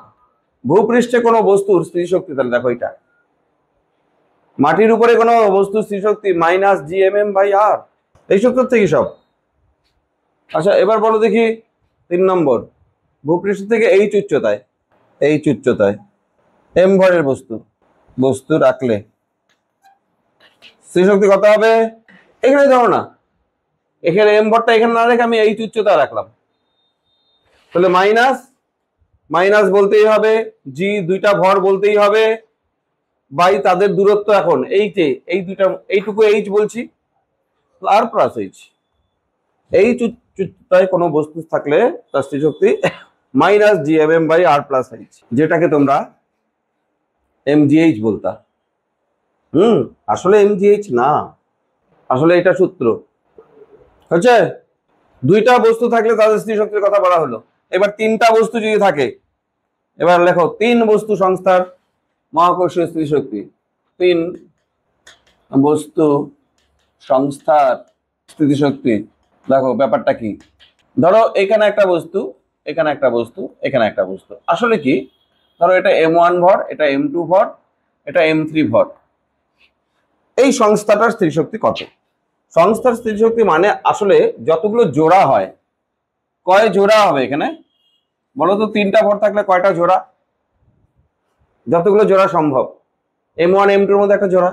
ভূপৃষ্ঠে কোনো বস্তুর স্থিতিশক্তি, তাহলে দেখো এটা মাটির উপরে কোনো বস্তুর স্থিতিশক্তি minus G M M by R, এই সূত্র থেকে সব। আচ্ছা এবার বলো দেখি 3 নম্বর, ভূপৃষ্ঠ থেকে এইচ উচ্চতায় এম ভরের বস্তু রাখলে স্থিতিশক্তি কত হবে? এখানে ধরো না, এখানে এম ভরটা এখানে না রেখে আমি এইচ উচ্চতা রাখলাম, তাহলে মাইনাস বলতেই হবে, জি দুইটা ভর বলতেই হবে, বাই তাদের দূরত্ব এখন এই দুইটা, এইটুকু এইচ বলছি, আর প্লাস এইচ। এইচ উচ্চতায় কোনো বস্তু থাকলে তার স্থিতিশক্তি minus G M M by R plus H, যেটাকে তোমরা এমজিএইচ বলতা। আসলে এমজিএইচ না, আসলে এটা সূত্র হচ্ছে। দুইটা বস্তু থাকলে তাদের স্থিতিশক্তির কথা বলা হলো। এবার তিনটা বস্তু যদি থাকে, এবার লেখো 3 বস্তু সংস্থার মহাকর্ষীয় স্থিতিশক্তি, 3 বস্তু সংস্থার স্থিতিশক্তি। দেখো ব্যাপারটা কি, ধরো এখানে একটা বস্তু, এখানে একটা বস্তু, এখানে একটা বস্তু। আসলে কি, ধরো এটা m1 ভর, এটা m2 ভর, এটা m3 ভর। এই সংস্থাটার স্থিতিশক্তি কত? সংস্থার স্থিতিশক্তি মানে আসলে যতগুলো জোড়া হয়, কয় জোড়া হবে এখানে বলো তো? 3টা ভর থাকলে কয়টা জোড়া? যতগুলো জোড়া সম্ভব। m1 m2 এর মধ্যে একটা জোড়া,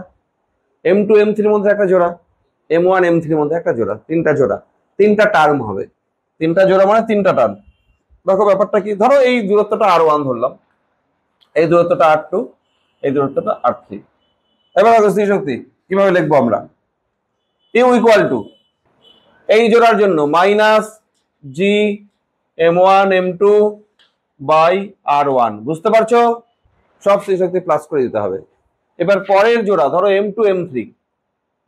m2 m3 এর মধ্যে একটা জোড়া, m1 m3 এর মধ্যে একটা জোড়া, 3টা জোড়া, 3টা টার্ম হবে। 3টা জোড়া মানে 3টা টার্ম। দেখো ব্যাপারটা কি, ধরো এই দূরত্বটা r1 ধরলাম, এই দূরত্বটা r2, এই দূরত্বটা r3। এবার দেখো স্থিতিশক্তি কিভাবে লিখবো আমরা, ইউ ইকুয়াল টু এই জোড়ার জন্য minus G m1 m2 by r1। বুঝতে পারছো? সব স্থিতিশক্তি প্লাস করে দিতে হবে। এবার পরের জোড়া ধরো m2 m3,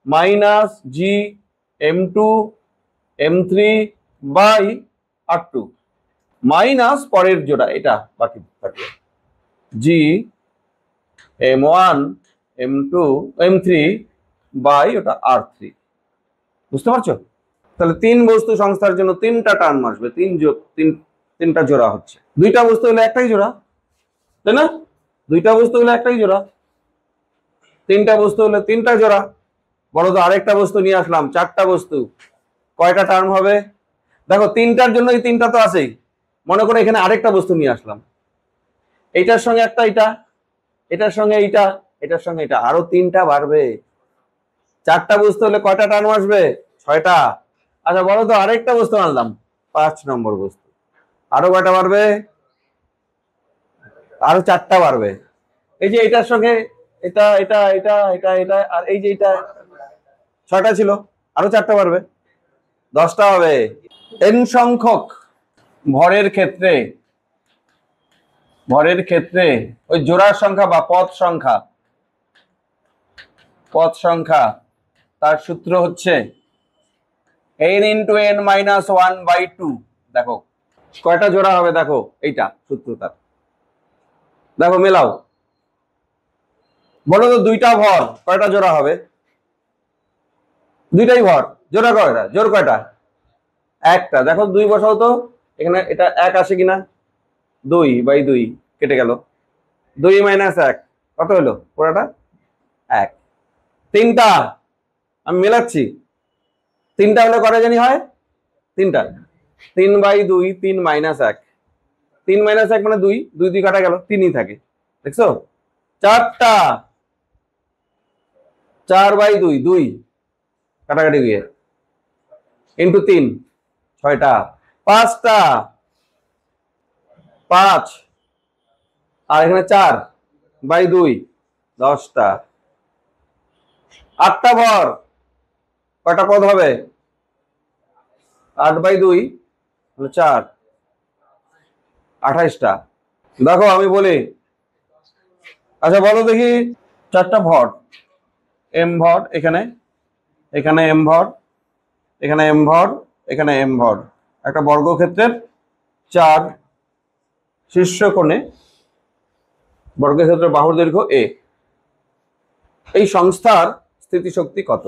minus G m2 m3 by r2, minus পরের জোড়া এটা বাকি থাকবে জি m1 m2 m3 বাই ওটা r3। বুঝতে পারছো? তাহলে 3 বস্তু সংস্থার জন্য 3টা টার্ম আসবে, 3টা জোড়া হচ্ছে। 2টা বস্তু হলে একটাই জোড়া, তাই না? 2টা বস্তু হলে একটাই জোড়া, 3টা বস্তু হলে 3টা জোড়া। বলো তো আরেকটা বস্তু নিয়ে আসলাম, 4টা বস্তু, কয়টা টার্ম হবে? দেখো 3টার জন্য এই 3টা তো আছেই, মনে করো এখানে আরেকটা বস্তু নিয়ে আসলাম, এইটার সঙ্গে একটা, এটার সঙ্গে এইটা, এটার সঙ্গে এটা, আরো 3টা বাড়বে। 4টা বস্তু হলে কয়টা টার্ম আসবে? 6টা। আচ্ছা বলো তো আরেকটা বস্তু আনলাম, 5 নম্বর বস্তু, আরো কয়টা বাড়বে? আরো 4টা বাড়বে। এই যে এটার সঙ্গে এটা এটা এটা এটা এটা আর এই যে এটা 6টা ছিল, আরো 4টা বাড়বে, 10টা হবে। n সংখ্যক ভরের ক্ষেত্রে ওই জোড়ার সংখ্যা বা পদ সংখ্যা তার সূত্র হচ্ছে n × n-1/2। দেখো কয়টা জোড়া হবে, দেখো এইটা সূত্র তার, দেখো মেলাও, বলো তো 2টা ভর কয়টা জোড়া হবে? 2টাই ভর, জোড়া কয়টা, জোর কয়টা? একটা। দেখো 2 বসাও তো, এখানে এটা 1 আসে কিনা, 2/2 কেটে গেল, 2 - 1 কত হলো পুরাটা? 1। 3টা, আমি মেলাচ্ছি, 3টা হলে কটা জানি হয়? 3টা, 3/2, 3 - 1, 3 - 1 মানে 2, 2 দিয়ে কাটা গেল, 3ই থাকে, দেখছো? 4টা, 4/2, 2 কাটাকাটি দিয়ে ইন্টু 3, 6টা। 5টা, 5 আর এখানে 4/2, 10টা। 8টা ভর, কয়টা পদ হবে? 8/2 4, 28টা। দেখো আমি বলি, আচ্ছা বলো দেখি, 4টা ভর, m ভর, এখানে m ভর, এখানে m ভর, এখানে m ভর, একটা বর্গক্ষেত্রের 4 শীর্ষকোণে বর্গক্ষেত্রের বাহুর দৈর্ঘ্য a, এই সংস্থার স্থিতিশক্তি কত?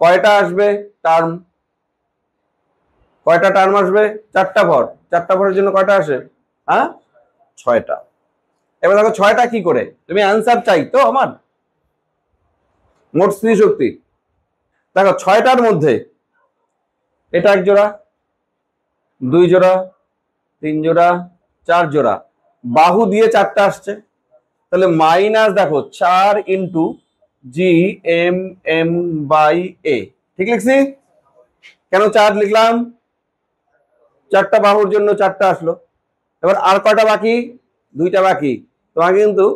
কয়টা আসবে টার্ম? কয়টা টার্ম আসবে? 4টা ভর, 4টা ভরের জন্য কয়টা আসে? হ্যাঁ, 6টা। এবার দেখো 6টা কি করে, তুমি অ্যান্সার চাই তো আমার, মোট স্থিতিশক্তি। দেখো 6টার মধ্যে এটা 1 জোড়া, 2 জোড়া, 3 জোড়া, 4 জোড়া, বাহু দিয়ে 4টা আসছে, তাহলে মাইনাস দেখো 4 × G/m/a, ঠিক লিখছি? কেন 4 লিখলাম? 4টা বাহুর জন্য 4টা আসলো। এবার আর কয়টা বাকি? 2টা বাকি। তোমাকে কিন্তু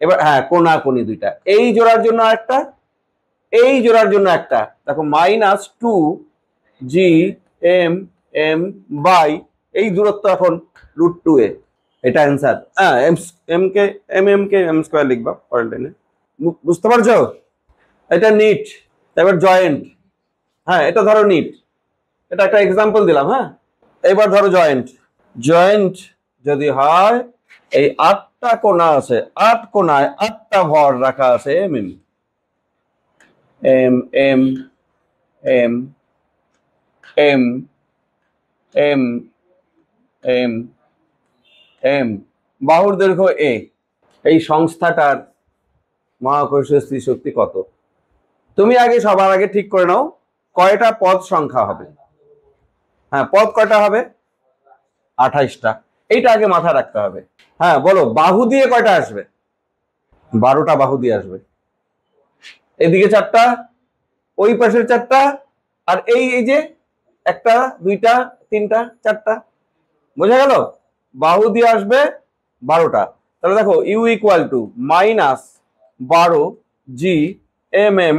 এবার হ্যাঁ কোনাকুনি 2টা, এই জোড়ার জন্য একটা, এই জোড়ার জন্য একটা, দেখো -2 G/m/, এই দূরত্ব এখন √2a, এটা অ্যান্সার। হ্যাঁ, m² লিখবা পরের লাইনে, বুঝতে পারছো? এটা নিট। এবার জয়েন্ট, হ্যাঁ এটা ধরো নিট, এটা একটা এক্সাম্পল দিলাম। হ্যাঁ, এবার ধরো জয়েন্ট যদি হয়, এই 8টা কোণা আছে, 8 কোণায় 8টা ভর রাখা আছে m m m m m m m m, বাহুর দৈর্ঘ্য a, এই সংস্থাটার মহাকর্ষীয় স্থিতিশক্তি কত? তুমি আগে সবার আগে ঠিক করে নাও কয়টা পদ সংখ্যা হবে। হ্যাঁ, পদ কয়টা হবে? 28টা, এইটা আগে মাথায় রাখতে হবে। হ্যাঁ বলো, বাহু দিয়ে কয়টা আসবে? 12টা বাহু দিয়ে আসবে, এদিকে 4টা, ওই পাশের 4টা, আর এই যে 1টা 2টা 3টা 4টা, বোঝা গেল? বাহু দিয়ে আসবে 12টা, তাহলে দেখো u = -12 G/mm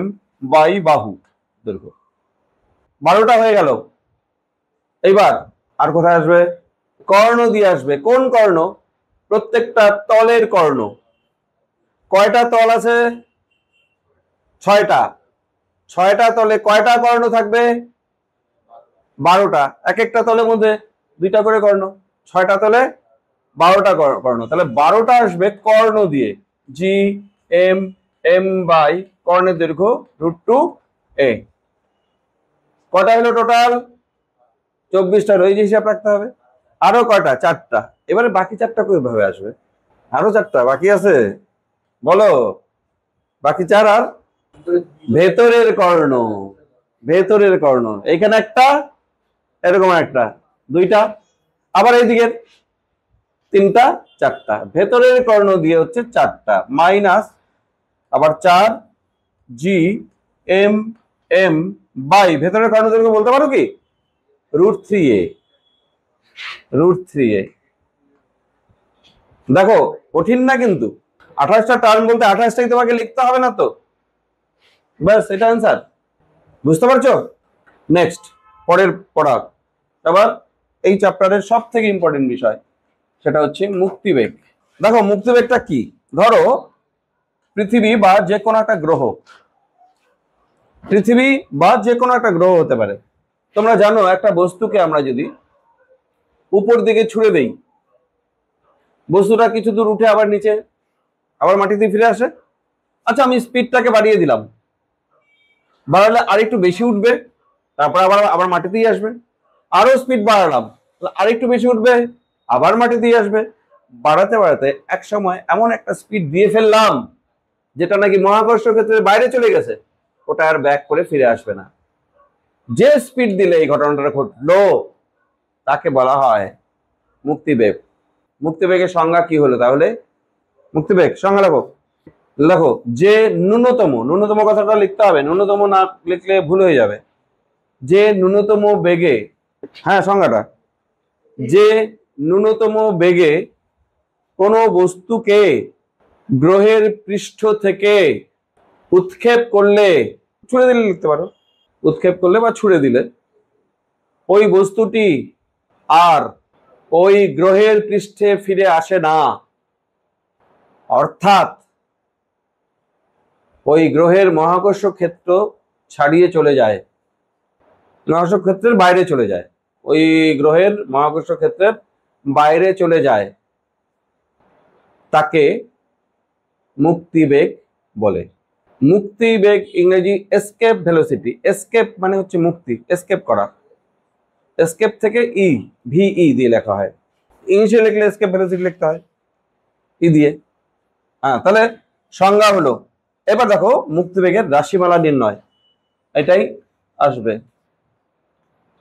বাহু দৈর্ঘ্য, 12টা হয়ে গেল। এইবার আর কোথায় আসবে? কর্ণ দিয়ে আসবে। কোন কর্ণ? প্রত্যেকটা তলের কর্ণ। কয়টা তল আছে? 6টা। 6টা তলে কয়টা কর্ণ থাকবে? 12টা। এক একটা তলের মধ্যে 2টা করে কর্ণ, 6টা তলে 12টা কর্ণ, তাহলে 12টা আসবে কর্ণ দিয়ে, G/m/, কর্ণের দৈর্ঘ্য √2a। কয়টা হলো টোটাল? 24টা, ওই যে হিসাব রাখতে হবে। আরো কয়টা? 4টা। এবারে বাকি 4টা কিভাবে আসবে? আরো 4টা বাকি আছে, বলো। বাকি 4 আর ভেতরের কর্ণ, ভেতরের কর্ণ, এখানে একটা, এরকম একটা, 2টা, আবার এইদিকে 3টা 4টা, ভেতরের কর্ণ দিয়ে হচ্ছে 4টা, মাইনাস আবার 4 G/m/, ভেতরের কর্ণ দৈর্ঘ্য বলতে পারো কি? √3a, √3a। দেখো কঠিন না কিন্তু, 28টা টার্ম বলতে 28টাই তোমাকে লিখতে হবে না তো, ব্যাস এটা অ্যান্সার। বুঝতে পারছো? নেক্সট, পরের পড়া। আবার এই চ্যাপ্টারের সব থেকে ইম্পর্টেন্ট বিষয়, সেটা হচ্ছে মুক্তিবেগ। দেখো মুক্তিবেগটা কি, ধরো পৃথিবী বা যে কোনো একটা গ্রহ, পৃথিবী বা যে কোনো একটা গ্রহ হতে পারে। তোমরা জানো একটা বস্তুকে আমরা যদি উপর দিকে ছুড়ে দেই, বস্তুটা কিছু দূর উঠে আবার নিচে আবার মাটিতে ফিরে আসে। আচ্ছা আমি স্পিডটাকে বাড়িয়ে দিলাম, বাড়ালে আরেকটু বেশি উঠবে, তারপর আবার আবার মাটিতেই আসবে। আরো স্পিড বাড়ালাম, আরেকটু বেশি উঠবে, আবার মাটিতেই আসবে। বাড়াতে বাড়াতে এক সময় এমন একটা স্পিড দিয়ে ফেললাম যেটা নাকি মহাকর্ষ ক্ষেত্রের বাইরে চলে গেছে, ওটা আর ব্যাক করে ফিরে আসবে না। যে স্পিড দিলে এই ঘটনাটা ঘটলো তাকে বলা হয় মুক্তিবেগ। মুক্তিবেগের সংজ্ঞা কি হলো তাহলে? মুক্তিবেগ সংজ্ঞা লেখো, লেখো যে ন্যূনতম, ন্যূনতম কথাটা লিখতে হবে, ন্যূনতম না লিখলে ভুল হয়ে যাবে। যে ন্যূনতম বেগে, হ্যাঁ সংজ্ঞাটা, যে ন্যূনতম বেগে কোনো বস্তুকে গ্রহের পৃষ্ঠ থেকে উৎক্ষেপ করলে, ছুড়ে দিলে লিখতে পারো, উৎক্ষেপ করলে বা ছুড়ে দিলে ওই বস্তুটি আর ওই গ্রহের পৃষ্ঠে ফিরে আসে না, অর্থাৎ ওই গ্রহের মহাকর্ষ ক্ষেত্র ছাড়িয়ে চলে যায়, মহাকর্ষ ক্ষেত্রের বাইরে চলে যায়, ওই গ্রহের মহাকর্ষ ক্ষেত্রের বাইরে চলে যায়, তাকে মুক্তিবেগ বলে। মুক্তিবেগ ইংরেজি এসকেপ ভেলোসিটি। এসকেপ মানে হচ্ছে মুক্তি, এসকেপ করা, এসকেপ থেকে ই, ভিই দিয়ে লেখা হয়, ইংলিশে লিখলে এসকেপ ভেলোসিটি লিখতে হয় ই দিয়ে। হ্যাঁ তাহলে সংজ্ঞা হলো। এবার দেখো মুক্তিবেগের রাশিমালা নির্ণয়, এটাই আসবে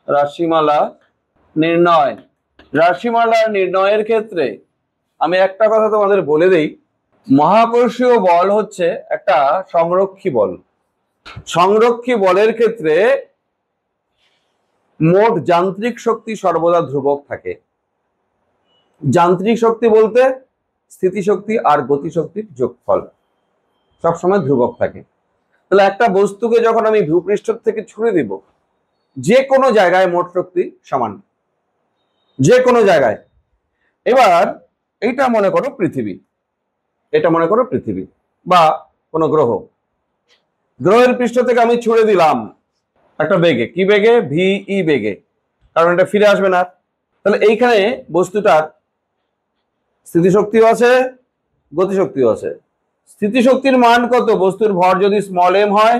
রাশিমালা নির্ণয়। রাশিমালা নির্ণয়ের ক্ষেত্রে আমি একটা কথা তোমাদের বলে দেই, মহাকর্ষীয় বল হচ্ছে একটা সংরক্ষী বল। সংরক্ষী বলের ক্ষেত্রে মোট যান্ত্রিক শক্তি সর্বদা ধ্রুবক থাকে। যান্ত্রিক শক্তি বলতে স্থিতিশক্তি আর গতিশক্তির যোগফল সবসময় ধ্রুবক থাকে। তাহলে একটা বস্তুকে যখন আমি ভূপৃষ্ঠ থেকে ছুড়ে দিব, যে কোনো জায়গায় মোট শক্তি সমান, যে কোনো জায়গায়। এবার এইটা মনে করো পৃথিবী, এটা মনে করো পৃথিবী বা কোনো গ্রহ, গ্রহের পৃষ্ঠ থেকে আমি ছুড়ে দিলাম একটা বেগে, কি বেগে? ভিই বেগে, কারণ এটা ফিরে আসবে না। তাহলে এইখানে বস্তুটার স্থিতিশক্তিও আছে, গতিশক্তিও আছে। স্থিতিশক্তির মান কত? বস্তুর ভর যদি স্মল এম হয়,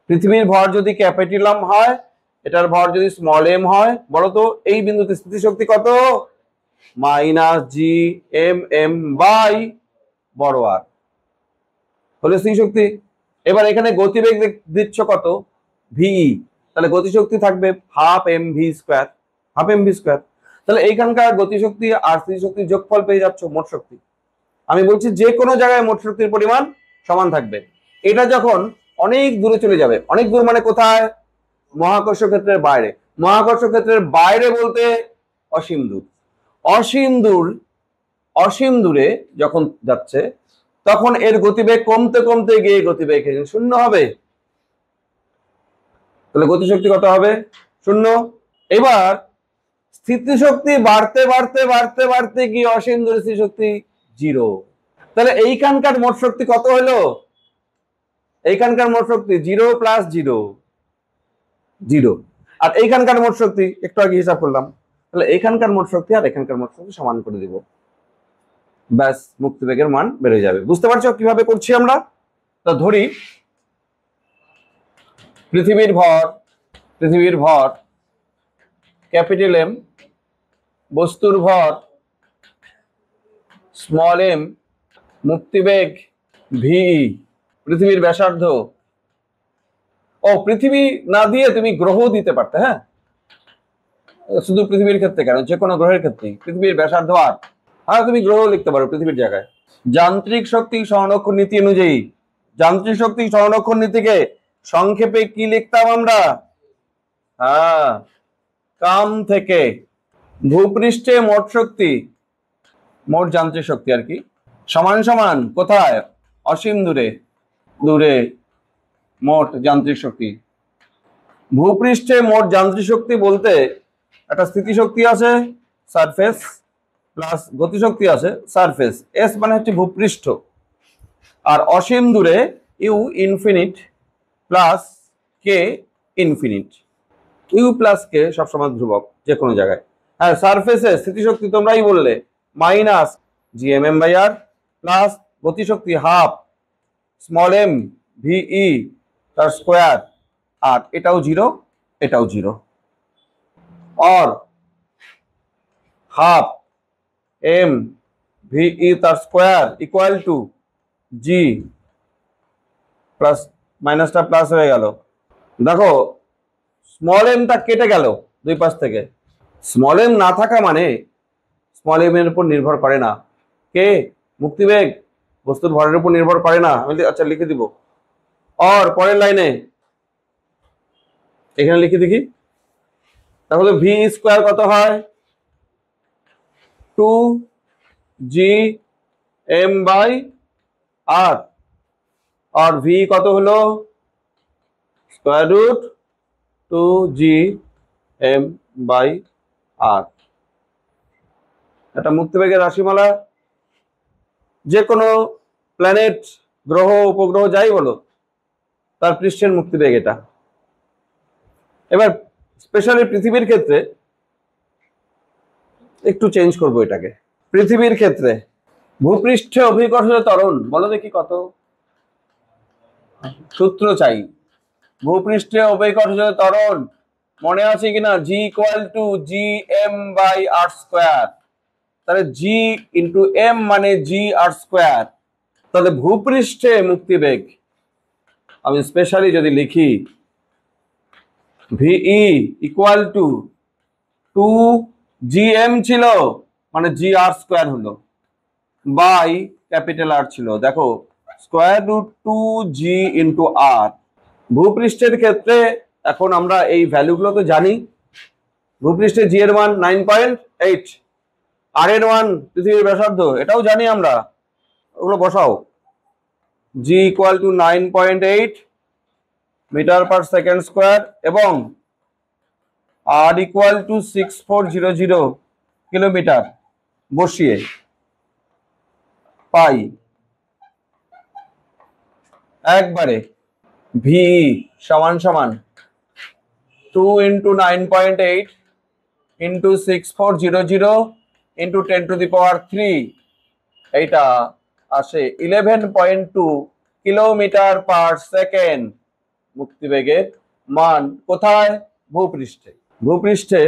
পৃথিবীর ভর যদি ক্যাপিটাল এম হয়, এটার ভর যদি স্মল এম হয়, বলতো এই বিন্দুতে স্থিতিশক্তি কত? Minus G M M by বড় আর হলো স্থিতিশক্তি। এবার এখানে গতিবেগ দিচ্ছ কত? ভিই, তাহলে গতিশক্তি থাকবে half M V square, half M V square. তাহলে এইখানকার গতিশক্তি আর স্থিতিশক্তির যোগফল পেয়ে যাচ্ছ মোট শক্তি। আমি বলছি যে কোনো জায়গায় মোট শক্তির পরিমাণ সমান থাকবে। এটা যখন অনেক দূরে চলে যাবে, অনেক দূর মানে কোথায়? মহাকর্ষ ক্ষেত্রের বাইরে। মহাকর্ষ ক্ষেত্রের বাইরে বলতে অসীম দূর। অসীম দূর, অসীম দূরে যখন যাচ্ছে তখন এর গতিবেগ কমতে কমতে গিয়ে গতিবেগ শূন্য হবে। তাহলে গতিশক্তি কত হবে? শূন্য। এবার স্থিতিশক্তি বাড়তে বাড়তে বাড়তে বাড়তে গিয়ে অসীম দূরে স্থিতিশক্তি জিরো। তাহলে এইখানকার মোট শক্তি কত হলো? এইখানকার মোট শক্তি জিরো প্লাস জিরো, জিরো। আর এইখানকার মোট শক্তি একটু আগে হিসাব করলাম, তাহলে এইখানকার মোট শক্তি আর এখানকার মোট শক্তি সমান করে দিব, ব্যাস মুক্তিবেগের মান বেড়ে যাবে। বুঝতে পারছো কিভাবে করছি আমরা? তা ধরি পৃথিবীর ভর, পৃথিবীর ভর ক্যাপিটাল এম, বস্তুর ভর স্মল এম, মুক্তিবেগ ভিই, পৃথিবীর ব্যাসার্ধ। ও পৃথিবী না দিয়ে তুমি গ্রহ দিতে পারতে, হ্যাঁ শুধু পৃথিবীর ক্ষেত্রে কেন, যে কোনো গ্রহের ক্ষেত্রেই পৃথিবীর ব্যাসার্ধ আর, হ্যাঁ তুমি গ্রহ লিখতে পারো পৃথিবীর জায়গায়। যান্ত্রিক শক্তি সংরক্ষণ নীতি অনুযায়ী, যান্ত্রিক শক্তি সংরক্ষণ নীতিকে সংক্ষেপে কি লিখতাম আমরা? হ্যাঁ, কাম থেকে ভূপৃষ্ঠে মোট শক্তি মোট যান্ত্রিক শক্তি আর কি, সমান সমান কোথায়, অসীম দূরে, দূরে মোট যান্ত্রিক শক্তি। ভূপৃষ্ঠে মোট যান্ত্রিক শক্তি বলতে একটা স্থিতিশক্তি আছে সারফেস, প্লাস গতিশক্তি আছে সারফেস, এস মানে হচ্ছে ভূপৃষ্ঠ, আর অসীম দূরে U infinite plus K infinite. U plus K সবসময় ধ্রুবক যে কোনো জায়গায়। হ্যাঁ, সারফেসে স্থিতিশক্তি তোমরাই বললে minus G M M by R, plus গতিশক্তি হাফ স্মল এম ভিই তার স্কোয়ার, আর এটাও জিরো এটাও জিরো, और हाफ एम ভিই তার square equal to G, plus মাইনাসটা প্লাস হয়ে গেল। দেখো স্মল এমটা কেটে গেল দুই পাশ থেকে, স্মল এম না থাকা মানে স্মল এম এর উপর নির্ভর করে না, কে মুক্তিবেগ বস্তুর ভরের উপর নির্ভর করে না। আমি আচ্ছা লিখে দিব, और পরের লাইনে এখানে লিখে দেখি, তাহলে ভি স্কোয়ার কত হয়, 2gm by R, R V কত হলো স্কোয়ার রুট 2gm বাই আর। এটা মুক্তিবেগের রাশিমালা, যে কোনো প্ল্যানেট গ্রহ উপগ্রহ যাই বলো তার পৃষ্ঠের মুক্তিবেগ এটা। এবার স্পেশালি পৃথিবীর ক্ষেত্রে একটু চেঞ্জ করব এটাকে। পৃথিবীর ক্ষেত্রে ভূপৃষ্ঠে অভিকর্ষজ ত্বরণ বলো দেখি কত, সূত্র চাই। ভূপৃষ্ঠে অভিকর্ষজ ত্বরণ মনে আছে কিনা, G equal to G M by R square, তাহলে জি ইন্টু এম মানে জি আর স্কোয়ার। তাহলে ভূপৃষ্ঠে মুক্তিবেগ আমি স্পেশালি যদি লিখি ভিই ইকুয়াল টু 2gm ছিল মানে জি আর স্কোয়ার হলো, বাই ক্যাপিটাল আর ছিল, দেখো স্কোয়ার রুট 2g ইন্টু আর। ভূপৃষ্ঠের ক্ষেত্রে এখন আমরা এই ভ্যালুগুলো তো জানি, ভূপৃষ্ঠে জি এর মান 9.8, আর এর মান পৃথিবীর ব্যাসার্ধ এটাও জানি আমরা, ওগুলো বসাও। G equal to 9.8 metre per second square এবং আর ইকুয়াল টু 6400 কিলোমিটার বসিয়ে পাই একবারে ভি সমান সমান 2 ইন্টু 9.8 ইন্টু 6400 ইন্টু 10⁻³ এইটা আসে 11.2 কিলোমিটার পার সেকেন্ড মুক্তিবেগের মান। কোথায়, ভূপৃষ্ঠে। ভূপৃষ্ঠে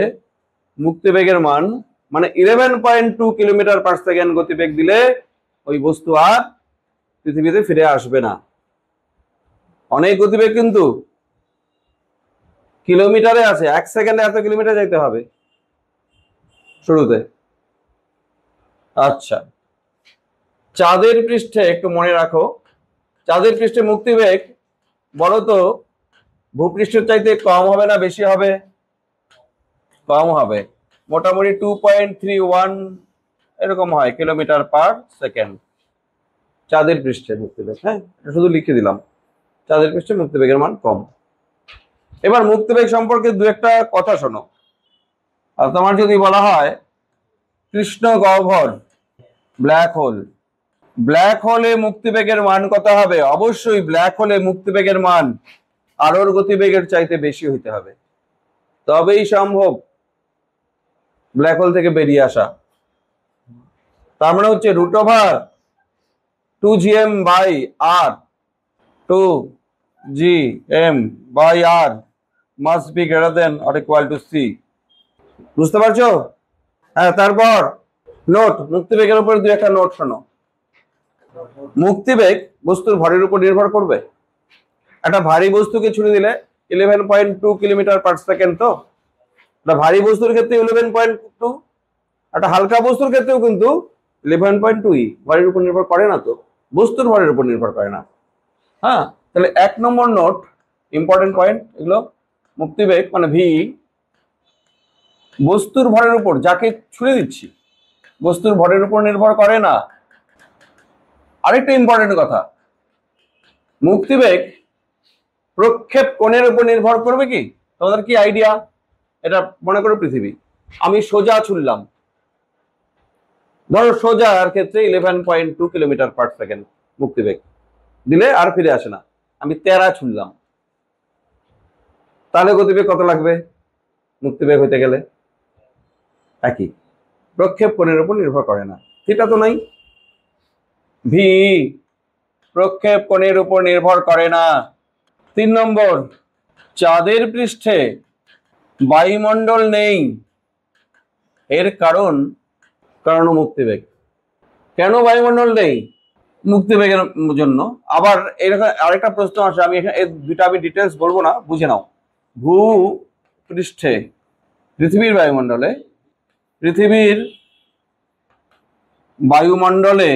মুক্তিবেগের মান মানে 11.2 কিলোমিটার পার সেকেন্ড গতিবেগ দিলে ওই বস্তু আর পৃথিবীতে ফিরে আসবে না। অনেক গতিবেগ কিন্তু কিলোমিটারে আছে, 1 সেকেন্ডে এত কিলোমিটার যেতে হবে শুরুতে। আচ্ছা, চাঁদের পৃষ্ঠে একটু মনে রাখো, চাঁদের পৃষ্ঠে মুক্তিবেগ বলো তো ভূপৃষ্ঠের চাইতে কম হবে না বেশি হবে, কম হবে, মোটামুটি 2.31 এরকম হয় কিলোমিটার পার সেকেন্ড চাঁদের পৃষ্ঠে মুক্তিবেগ। হ্যাঁ, এটা শুধু লিখে দিলাম, চাঁদের পৃষ্ঠে মুক্তিবেগের মান কম। এবার মুক্তিবেগ সম্পর্কে দু একটা কথা শোনো। আর তোমার যদি বলা হয় কৃষ্ণ গহ্বর ব্ল্যাক হোল, ব্ল্যাক হোলে মুক্তিবেগের মান কত হবে, অবশ্যই ব্ল্যাক হোলে মুক্তিবেগের মান আলোর গতিবেগের চাইতে বেশি হইতে হবে, তবেই সম্ভব ব্ল্যাক হোল থেকে বেরিয়ে আসা। তার মানে হচ্ছে √2gm by R, 2gm by R must be greater than or equal to C. বুঝতে পারছো? হ্যাঁ, তারপর নোট, মুক্তিবেগের উপর দু একটা নোট শোনো। মুক্তিবেগ বস্তুর ভরের উপর নির্ভর করবে। একটা ভারী বস্তুকে ছুড়ে দিলে 11.2 কিলোমিটার পার সেকেন্ড, তো একটা ভারী বস্তুর ক্ষেত্রে 11.2, একটা হালকা বস্তুর ক্ষেত্রেও কিন্তু 11.2 ভরের উপর নির্ভর করে না, তো বস্তুর ভরের উপর নির্ভর করে না। হ্যাঁ, তাহলে 1 নম্বর নোট, ইম্পর্টেন্ট পয়েন্ট এগুলো। মুক্তিবেগ মানে ভি বস্তুর ভরের উপর, যাকে ছুড়ে দিচ্ছি বস্তুর ভরের উপর নির্ভর করে না। আরেকটা ইম্পর্টেন্ট কথা, মুক্তিবেগ প্রক্ষেপ কোণের উপর নির্ভর করবে কি? তোমাদের কি আইডিয়া? এটা মনে করো পৃথিবী, আমি সোজা ছুড়লাম, ধরো সোজার ক্ষেত্রে 11.2 কিলোমিটার পার সেকেন্ড মুক্তিবেগ দিলে আর ফিরে আসে না। আমি তেরা ছুড়লাম, তাহলে গতিবেগ কত লাগবে মুক্তিবেগ হইতে গেলে? একই, প্রক্ষেপ কোণের উপর নির্ভর করে না। থিটা তো নাই, ভি প্রক্ষেপ কোণের উপর নির্ভর করে না। 3 নম্বর, চাঁদের পৃষ্ঠে বায়ুমণ্ডল নেই, এর কারণ মুক্তিবেগ। কেন বায়ুমণ্ডল নেই? মুক্তিবেগের জন্য। আবার এরকম আরেকটা প্রশ্ন আসে, আমি এখানে দুইটা আমি ডিটেলস বলবো না, বুঝে নাও। ভূ পৃষ্ঠে পৃথিবীর বায়ুমণ্ডলে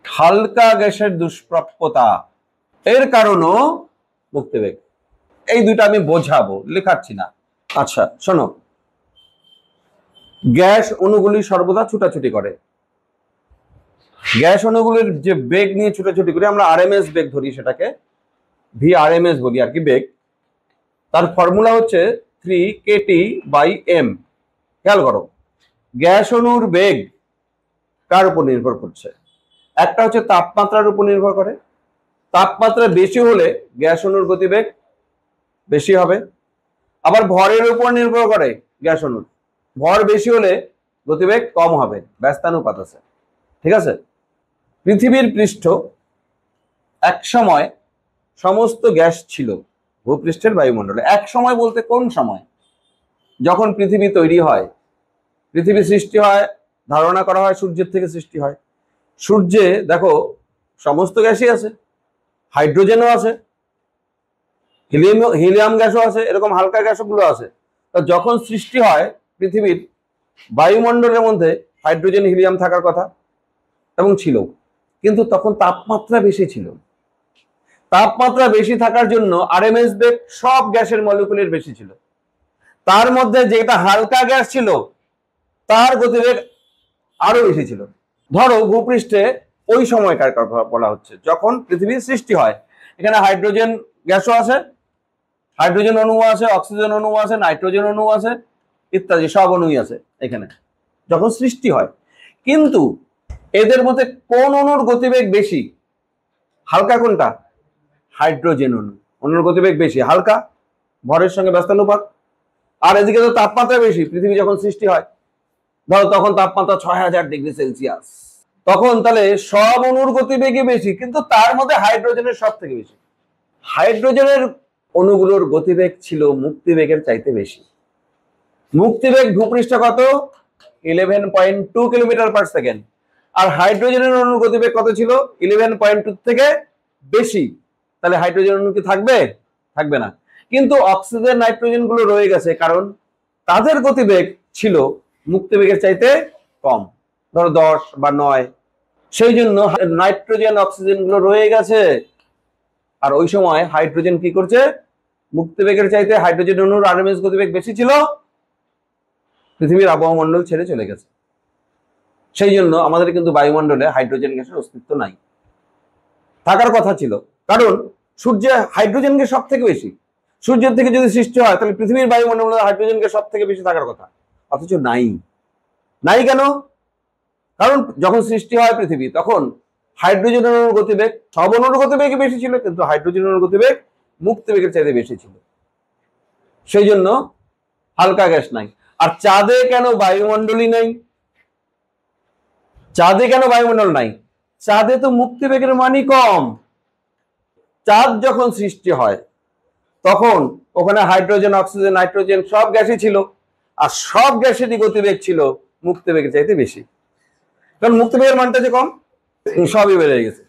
হালকা গ্যাসের দুষ্প্রাপ্যতা, এর কারণও মুক্তিবেগ। এই দুইটা আমি বোঝাবো, লেখাচ্ছি না। আচ্ছা শোনো, গ্যাস অণুগুলি সর্বদা ছুটাছুটি করে। গ্যাস অণুগুলির যে বেগ নিয়ে ছুটাছুটি করে, আমরা আরএমএস বেগ ধরি, সেটাকে ভি আরএমএস বলি আর কি বেগ। তার ফর্মুলা হচ্ছে 3kT/m। খেয়াল করো, গ্যাস অণুর বেগ কার উপর নির্ভর করছে? একটা হচ্ছে তাপমাত্রার উপর নির্ভর করে। তাপমাত্রা বেশি হলে গ্যাস অণুর গতিবেগ বেশি হবে। আবার ভরের উপর নির্ভর করে গ্যাস অণুর, ভর বেশি হলে গতিবেগ কম হবে, ব্যস্তানুপাত আছে। ঠিক আছে? পৃথিবীর পৃষ্ঠ এক সময় সমস্ত গ্যাস ছিল ভূপৃষ্ঠের বায়ুমণ্ডলে। এক সময় বলতে কোন সময়? যখন পৃথিবী তৈরি হয়, পৃথিবী সৃষ্টি হয়, ধারণা করা হয় সূর্যের থেকে সৃষ্টি হয়। সূর্যে দেখো সমস্ত গ্যাসই আছে, হাইড্রোজেনও আছে, হিলিয়াম গ্যাসও আছে, এরকম হালকা গ্যাসগুলো আছে। তো যখন সৃষ্টি হয় পৃথিবীর, বায়ুমণ্ডলের মধ্যে হাইড্রোজেন হিলিয়াম থাকার কথা এবং ছিল, কিন্তু তখন তাপমাত্রা বেশি ছিল। তাপমাত্রা বেশি থাকার জন্য আরএমএস বেগ সব গ্যাসের মলিকুলের বেশি ছিল। তার মধ্যে যেটা হালকা গ্যাস ছিল তার গতিবেগ আরো বেশি ছিল। ধরো ভূপৃষ্ঠে ওই সময়কার কথা বলা হচ্ছে, যখন পৃথিবীর সৃষ্টি হয়। এখানে হাইড্রোজেন গ্যাসও আছে, হাইড্রোজেন অণু আছে, অক্সিজেন অণু আছে, নাইট্রোজেন অণু আছে, ইত্যাদি সব অণুই আছে এখানে যখন সৃষ্টি হয়। কিন্তু এদের মধ্যে কোন অণুর গতিবেগ বেশি? হালকা কোনটা? হাইড্রোজেন অণুর গতিবেগ বেশি, হালকা, ভরের সঙ্গে ব্যস্তানুপাত। আর এদিকে তো তাপমাত্রা বেশি, পৃথিবী যখন সৃষ্টি হয় ধরো তখন তাপমাত্রা 6000°C, তখন তাহলে সব অণুর গতিবেগই বেশি, কিন্তু তার মধ্যে হাইড্রোজেনের সব থেকে বেশি। হাইড্রোজেনের অণুগুলোর গতিবেগ ছিল মুক্তিবেগের চাইতে বেশি। মুক্তিবেগ ভূপৃষ্ঠ কত? 11.2 কিলোমিটার পার সেকেন্ড। আর হাইড্রোজেনের অণুর গতিবেগ কত ছিল? 11.2 থেকে বেশি। তাহলে হাইড্রোজেন অণু কি থাকবে? থাকবে না। কিন্তু অক্সিজেন, নাইট্রোজেন গুলো রয়ে গেছে, কারণ তাদের গতিবেগ ছিল মুক্তিবেগের চাইতে কম, ধরো 10 বা 9। সেই জন্য নাইট্রোজেন, অক্সিজেন গুলো রয়ে গেছে। আর ওই সময় হাইড্রোজেন কি করছে? মুক্তিবেগের চাইতে হাইড্রোজেন অণুর আরএমএস গতিবেগ বেশি ছিল, পৃথিবীর আবহাওয়া মণ্ডল ছেড়ে চলে গেছে। সেই জন্য আমাদের কিন্তু বায়ুমণ্ডলে হাইড্রোজেন গ্যাসের অস্তিত্ব নাই, থাকার কথা ছিল। কারণ সূর্যে হাইড্রোজেন গ্যাস সব থেকে বেশি। সূর্যের থেকে যদি সৃষ্টি হয় তাহলে পৃথিবীর বায়ুমণ্ডলে হাইড্রোজেন গ্যাস সব থেকে বেশি থাকার কথা, অথচ নাই। নাই কেন? কারণ যখন সৃষ্টি হয় পৃথিবী, তখন হাইড্রোজেন অণুর গতিবেগ সব অণুর গতিবেগ বেশি ছিল, কিন্তু হাইড্রোজেন অণুর গতিবেগ মুক্তিবেগের চাইতে বেশি ছিল। সেই জন্য হালকা গ্যাস নাই। আর চাঁদে কেন বায়ুমণ্ডলই নাই? চাঁদে কেন বায়ুমণ্ডল নাই? চাঁদে তো মুক্তিবেগের মানই কম। চাঁদ যখন সৃষ্টি হয় তখন ওখানে হাইড্রোজেন, অক্সিজেন, নাইট্রোজেন সব গ্যাসই ছিল, আর সব গ্যাসেরই গতিবেগ ছিল মুক্তিবেগের চাইতে বেশি। কারণ মুক্তিবেগের মানটা যে কম, সবই বেড়ে গেছে,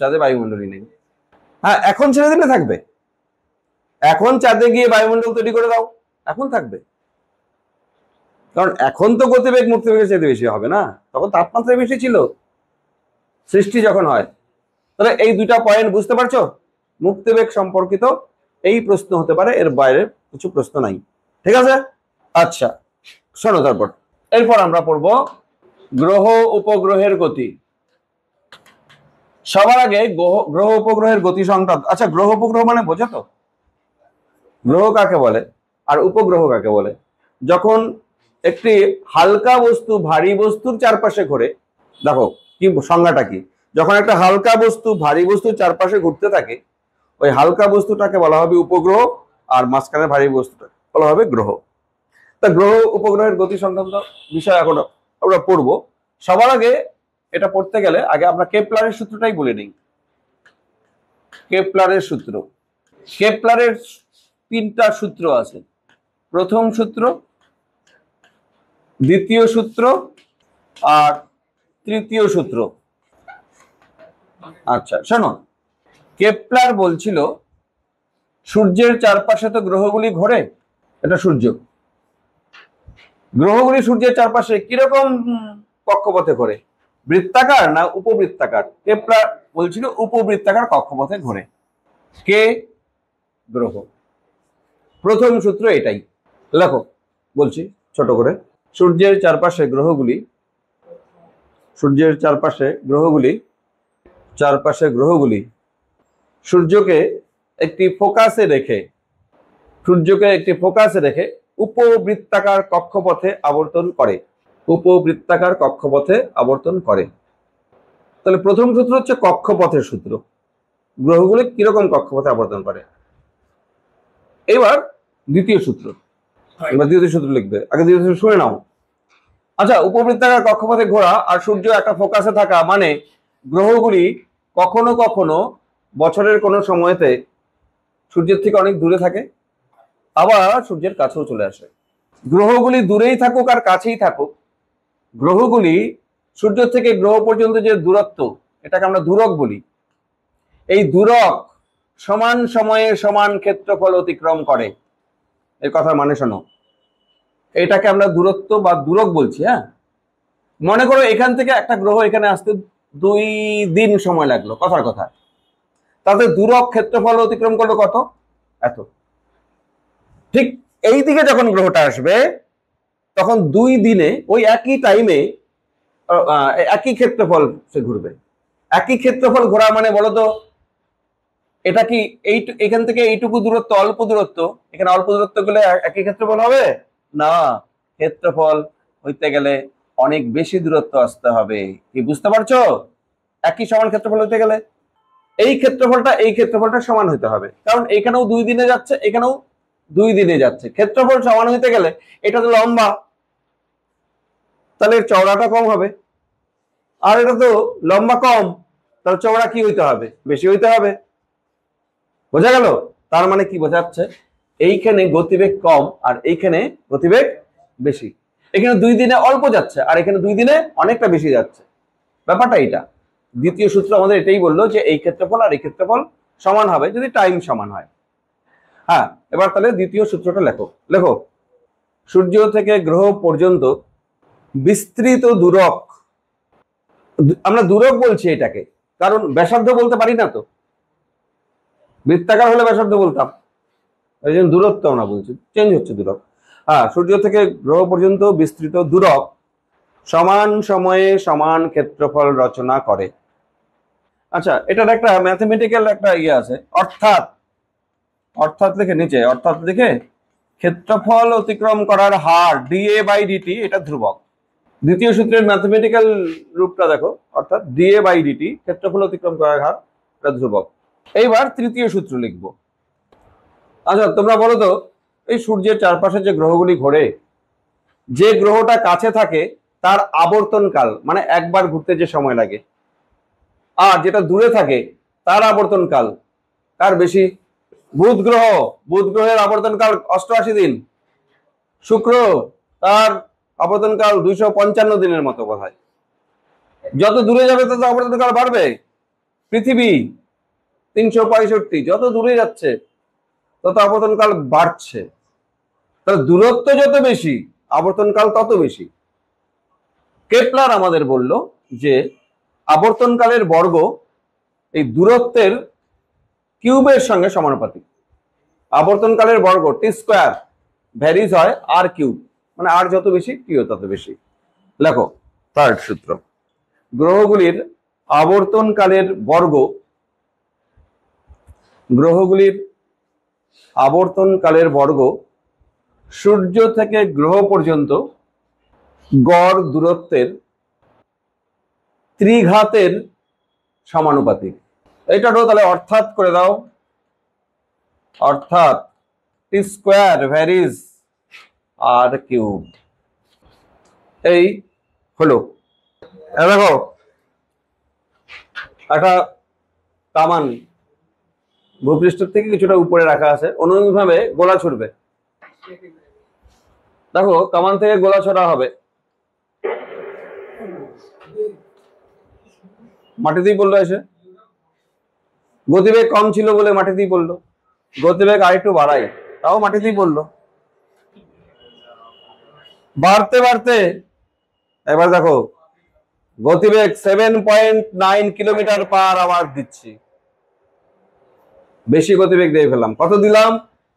চাঁদে বায়ুমণ্ডলই নেই। হ্যাঁ, এখন ছেড়ে দিলে থাকবে। এখন চাঁদে গিয়ে বায়ুমণ্ডল তৈরি করে দাও, এখন থাকবে। কারণ এখন তো গতিবেগ মুক্তিবেগের চাইতে বেশি হবে না, তখন তাপমাত্রা বেশি ছিল সৃষ্টি যখন হয়। তাহলে এই দুইটা পয়েন্ট বুঝতে পারছো? মুক্তিবেগ সম্পর্কিত এই প্রশ্ন হতে পারে, এর বাইরে কিছু প্রশ্ন নাই। ঠিক আছে? আচ্ছা শোনো, এরপর আমরা পড়বো গ্রহ উপগ্রহের গতি। সবার আগে গ্রহ উপগ্রহের গতি সংক্রান্ত, আচ্ছা গ্রহ উপগ্রহ মানে বোঝো তো? গ্রহ কাকে বলে আর উপগ্রহ কাকে বলে? যখন একটি হালকা বস্তু ভারী বস্তুর চারপাশে ঘোরে, দেখো কি সংজ্ঞাটা কি, যখন একটা হালকা বস্তু ভারী বস্তুর চারপাশে ঘুরতে থাকে ওই হালকা বস্তুটাকে বলা হবে উপগ্রহ, আর মাঝখানে ভারী বস্তুটা বলা হবে গ্রহ। তা গ্রহ উপগ্রহের গতি সংক্রান্ত বিষয় এখন আমরা পড়বো। সবার আগে এটা পড়তে গেলে আগে আমরা কেপলারের সূত্রটাই বলে নিই। কেপলারের সূত্র, কেপলারের তিনটা সূত্র আছে, প্রথম সূত্র, দ্বিতীয় সূত্র আর তৃতীয় সূত্র। আচ্ছা শোনো, কেপলার বলছিল সূর্যের চারপাশে তো গ্রহগুলি ঘোরে, এটা সূর্য, গ্রহগুলি সূর্যের চারপাশে কিরকম কক্ষপথে ঘোরে, বৃত্তাকার না উপবৃত্তাকার? কেপলার বলছিল উপবৃত্তাকার কক্ষপথে ঘোরে। কে? গ্রহ। প্রথম সূত্র এটাই, লেখো বলছি ছোট করে। সূর্যের চারপাশে গ্রহগুলি, সূর্যের চারপাশে গ্রহগুলি, চারপাশে গ্রহগুলি সূর্যকে একটি ফোকাসে রেখে, সূর্যকে একটি ফোকাসে রেখে উপবৃত্তাকার কক্ষপথে আবর্তন করে, উপবৃত্তাকার কক্ষপথে আবর্তন করে। তাহলে প্রথম সূত্র হচ্ছে কক্ষপথের সূত্র, গ্রহগুলি কিরকম কক্ষপথে আবর্তন করে। এবার দ্বিতীয় সূত্র, এবার দ্বিতীয় সূত্র লিখবে, আগে দ্বিতীয় সূত্র শুনে নাও। আচ্ছা, উপবৃত্তাকার কক্ষপথে ঘোরা আর সূর্য একটা ফোকাসে থাকা মানে গ্রহগুলি কখনো কখনো বছরের কোনো সময়তে সূর্যের থেকে অনেক দূরে থাকে, আবার সূর্যের কাছেও চলে আসে। গ্রহগুলি দূরেই থাকুক আর কাছেই থাকুক, গ্রহগুলি সূর্য থেকে গ্রহ পর্যন্ত যে দূরত্ব, এটাকে আমরা দূরক বলি। এই দূরক সমান সময়ে সমান ক্ষেত্রফল অতিক্রম করে। এর কথা মানে শোনো, এটাকে আমরা দূরত্ব বা দূরক বলছি। হ্যাঁ, মনে করো এখান থেকে একটা গ্রহ এখানে আসতে 2 দিন সময় লাগলো, কথার কথা, তাতে দূরক ক্ষেত্রফল অতিক্রম করলো কত? এত। ঠিক এই দিকে যখন গ্রহটা আসবে তখন 2 দিনে ওই একই টাইমে একই ক্ষেত্রফল সে ঘুরবে। একই ক্ষেত্রফল ঘোরা মানে বলতো এটা কি এই এখান থেকে এইটুকু দূরত্ব অল্প দূরত্ব, এখানে অল্প দূরত্ব গেলে একই ক্ষেত্রফল হবে না, ক্ষেত্রফল হইতে গেলে অনেক বেশি দূরত্ব আসতে হবে। কি বুঝতে পারছো? একই সমান ক্ষেত্রফল হইতে গেলে এই ক্ষেত্রফলটা সমান হইতে হবে, কারণ এখানেও 2 দিনে যাচ্ছে, এখানেও 2 দিনে যাচ্ছে। ক্ষেত্রফল সমান হইতে গেলে এটা তো লম্বা, তাহলে চওড়াটা কম হবে, আর এটা তো লম্বা কম, তাহলে চওড়া কি হইতে হবে? বেশি হইতে হবে। বোঝা গেল? তার মানে কি বোঝাচ্ছে, এইখানে গতিবেগ কম আর এইখানে গতিবেগ বেশি। এখানে 2 দিনে অল্প যাচ্ছে আর এখানে 2 দিনে অনেকটা বেশি যাচ্ছে। ব্যাপারটা এটা। দ্বিতীয় সূত্র আমাদের এটাই বললো যে এই ক্ষেত্রফল আর এই ক্ষেত্রফল সমান হবে যদি টাইম সমান হয়। হ্যাঁ, এবার তাহলে দ্বিতীয় সূত্রটা লেখো। লেখো, সূর্য থেকে গ্রহ পর্যন্ত বিস্তৃত দূরক, আমরা দূরক বলছি এটাকে কারণ ব্যাসার্ধ বলতে পারি না তো, বৃত্তাকার হলে ব্যাসার্ধ বলতাম, এই জন্য দূরত্ব আমরা বলছি, চেঞ্জ হচ্ছে দূরক। হ্যাঁ, সূর্য থেকে গ্রহ পর্যন্ত বিস্তৃত দূরক সমান সময়ে সমান ক্ষেত্রফল রচনা করে। আচ্ছা, এটার একটা ম্যাথমেটিক্যাল একটা ইয়ে আছে, অর্থাৎ, অর্থাৎ লিখে নিচে, অর্থাৎ লিখে ক্ষেত্রফল অতিক্রম করার হার dA/dt এটা ধ্রুবক। দ্বিতীয় সূত্রের ম্যাথমেটিক্যাল রূপটা দেখো, অর্থাৎ dA/dt ক্ষেত্রফল অতিক্রম করার হার এটা ধ্রুবক। এইবার তৃতীয় সূত্র লিখবো। আচ্ছা তোমরা বলো তো, এই সূর্যের চারপাশে যে গ্রহগুলি ঘোরে, যে গ্রহটা কাছে থাকে তার আবর্তন কাল মানে একবার ঘুরতে যে সময় লাগে, আর যেটা দূরে থাকে তার আবর্তন কাল কার বেশি? বুধ গ্রহ, বুধ গ্রহের আবর্তন কাল 88 দিন, শুক্র তার আবর্তন কাল 255 দিনের মতো বোধহয়। যত দূরে যাবে তত আবর্তন কাল বাড়বে। পৃথিবী 365, যত দূরে যাচ্ছে তত আবর্তন কাল বাড়ছে। তাহলে দূরত্ব যত বেশি আবর্তন কাল তত বেশি। কেপলার আমাদের বলল যে আবর্তন কালের বর্গ এই দূরত্বের কিউবের সঙ্গে সমানুপাতিক। আবর্তন কালের বর্গ টি স্কোয়ার ভ্যারিজ হয় আর কিউব, মানে আর যত বেশি টিও তত বেশি। লেখো, থার্ড সূত্র, গ্রহগুলির আবর্তনকালের বর্গ, গ্রহগুলির আবর্তনকালের বর্গ সূর্য থেকে গ্রহ পর্যন্ত গড় দূরত্বের ত্রিঘাতের সমানুপাতিক। এইটাও তাহলে অর্থাৎ করে দাও, অর্থাৎ টি স্কোয়ার ভ্যারিজ আর কিউব। এই হলো, দেখো একটা কামান ভূপৃষ্ঠের থেকে কিছুটা উপরে রাখা আছে, অনুরূপভাবে গোলা ছুটবে। দেখো কামান থেকে গোলা ছোড়া হবে, মাটিতেই পড়লো, এসে গতিবেগ কম ছিল বলে মাটিতেই পড়লো, গতিবেগ আরেকটু বাড়াই তাও মাটিতেই পড়লো। বাড়তে বাড়তে এবার দেখো গতিবেগ 7.9 কিলোমিটার পার আওয়ার দিচ্ছি, বেশি গতিবেগ দিয়ে ফেললাম। কত দিলাম?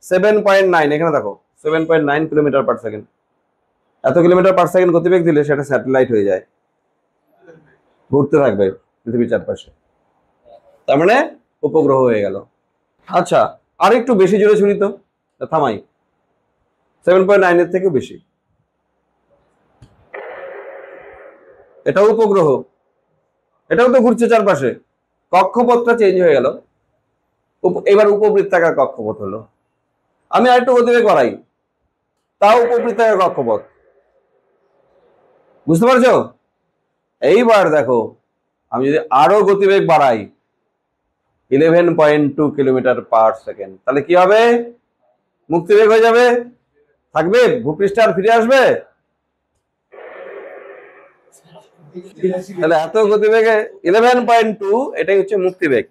7.9। এখানে দেখো 7.9 কিলোমিটার পার সেকেন্ড। এত কিলোমিটার পার সেকেন্ড গতিবেগ দিলে সেটা স্যাটেলাইট হয়ে যায়, ঘুরতে থাকবে পৃথিবীর চারপাশে, তার মানে উপগ্রহ হয়ে গেল। আচ্ছা আর একটু বেশি জোরে ছুরি তো, থামাই, 7.9 এর থেকে বেশি, এটাও উপগ্রহ, এটাও তো ঘুরছে চারপাশে, কক্ষপথটা চেঞ্জ হয়ে গেল, এবার উপবৃত্তাকার কক্ষপথ হলো। আমি আরেকটু গতিবেগ বাড়াই, তাও উপবৃত্তাকার কক্ষপথ, বুঝতে পারছো? এইবার দেখো আমি যদি আরো গতিবেগ বাড়াই 11.2 কিলোমিটার পার সেকেন্ড, তাহলে কি হবে? মুক্তিবেগ হয়ে যাবে, থাকবে ভূপৃষ্ঠে আর ফিরে আসবে? তাহলে এত গতিবেগে 11.2 এটাই হচ্ছে মুক্তিবেগ।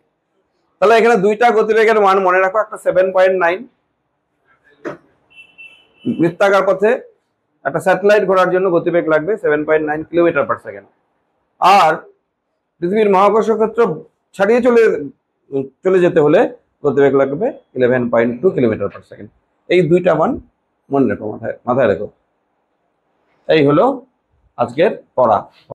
তাহলে এখানে দুইটা গতিবেগের মান মনে রাখো, একটা 7.9 বৃত্তাকার পথে একটা স্যাটেলাইট ঘোরার জন্য গতিবেগ লাগবে 7.9 কিলোমিটার পার সেকেন্ড, আর পৃথিবীর মহাকর্ষ ক্ষেত্র ছাড়িয়ে চলে যেতে হলে গতিবেগ লাগবে 11.2 কিলোমিটার পার সেকেন্ড। এই দুইটা মান মনে রেখো, মাথায় রেখো। এই হলো আজকের পড়া।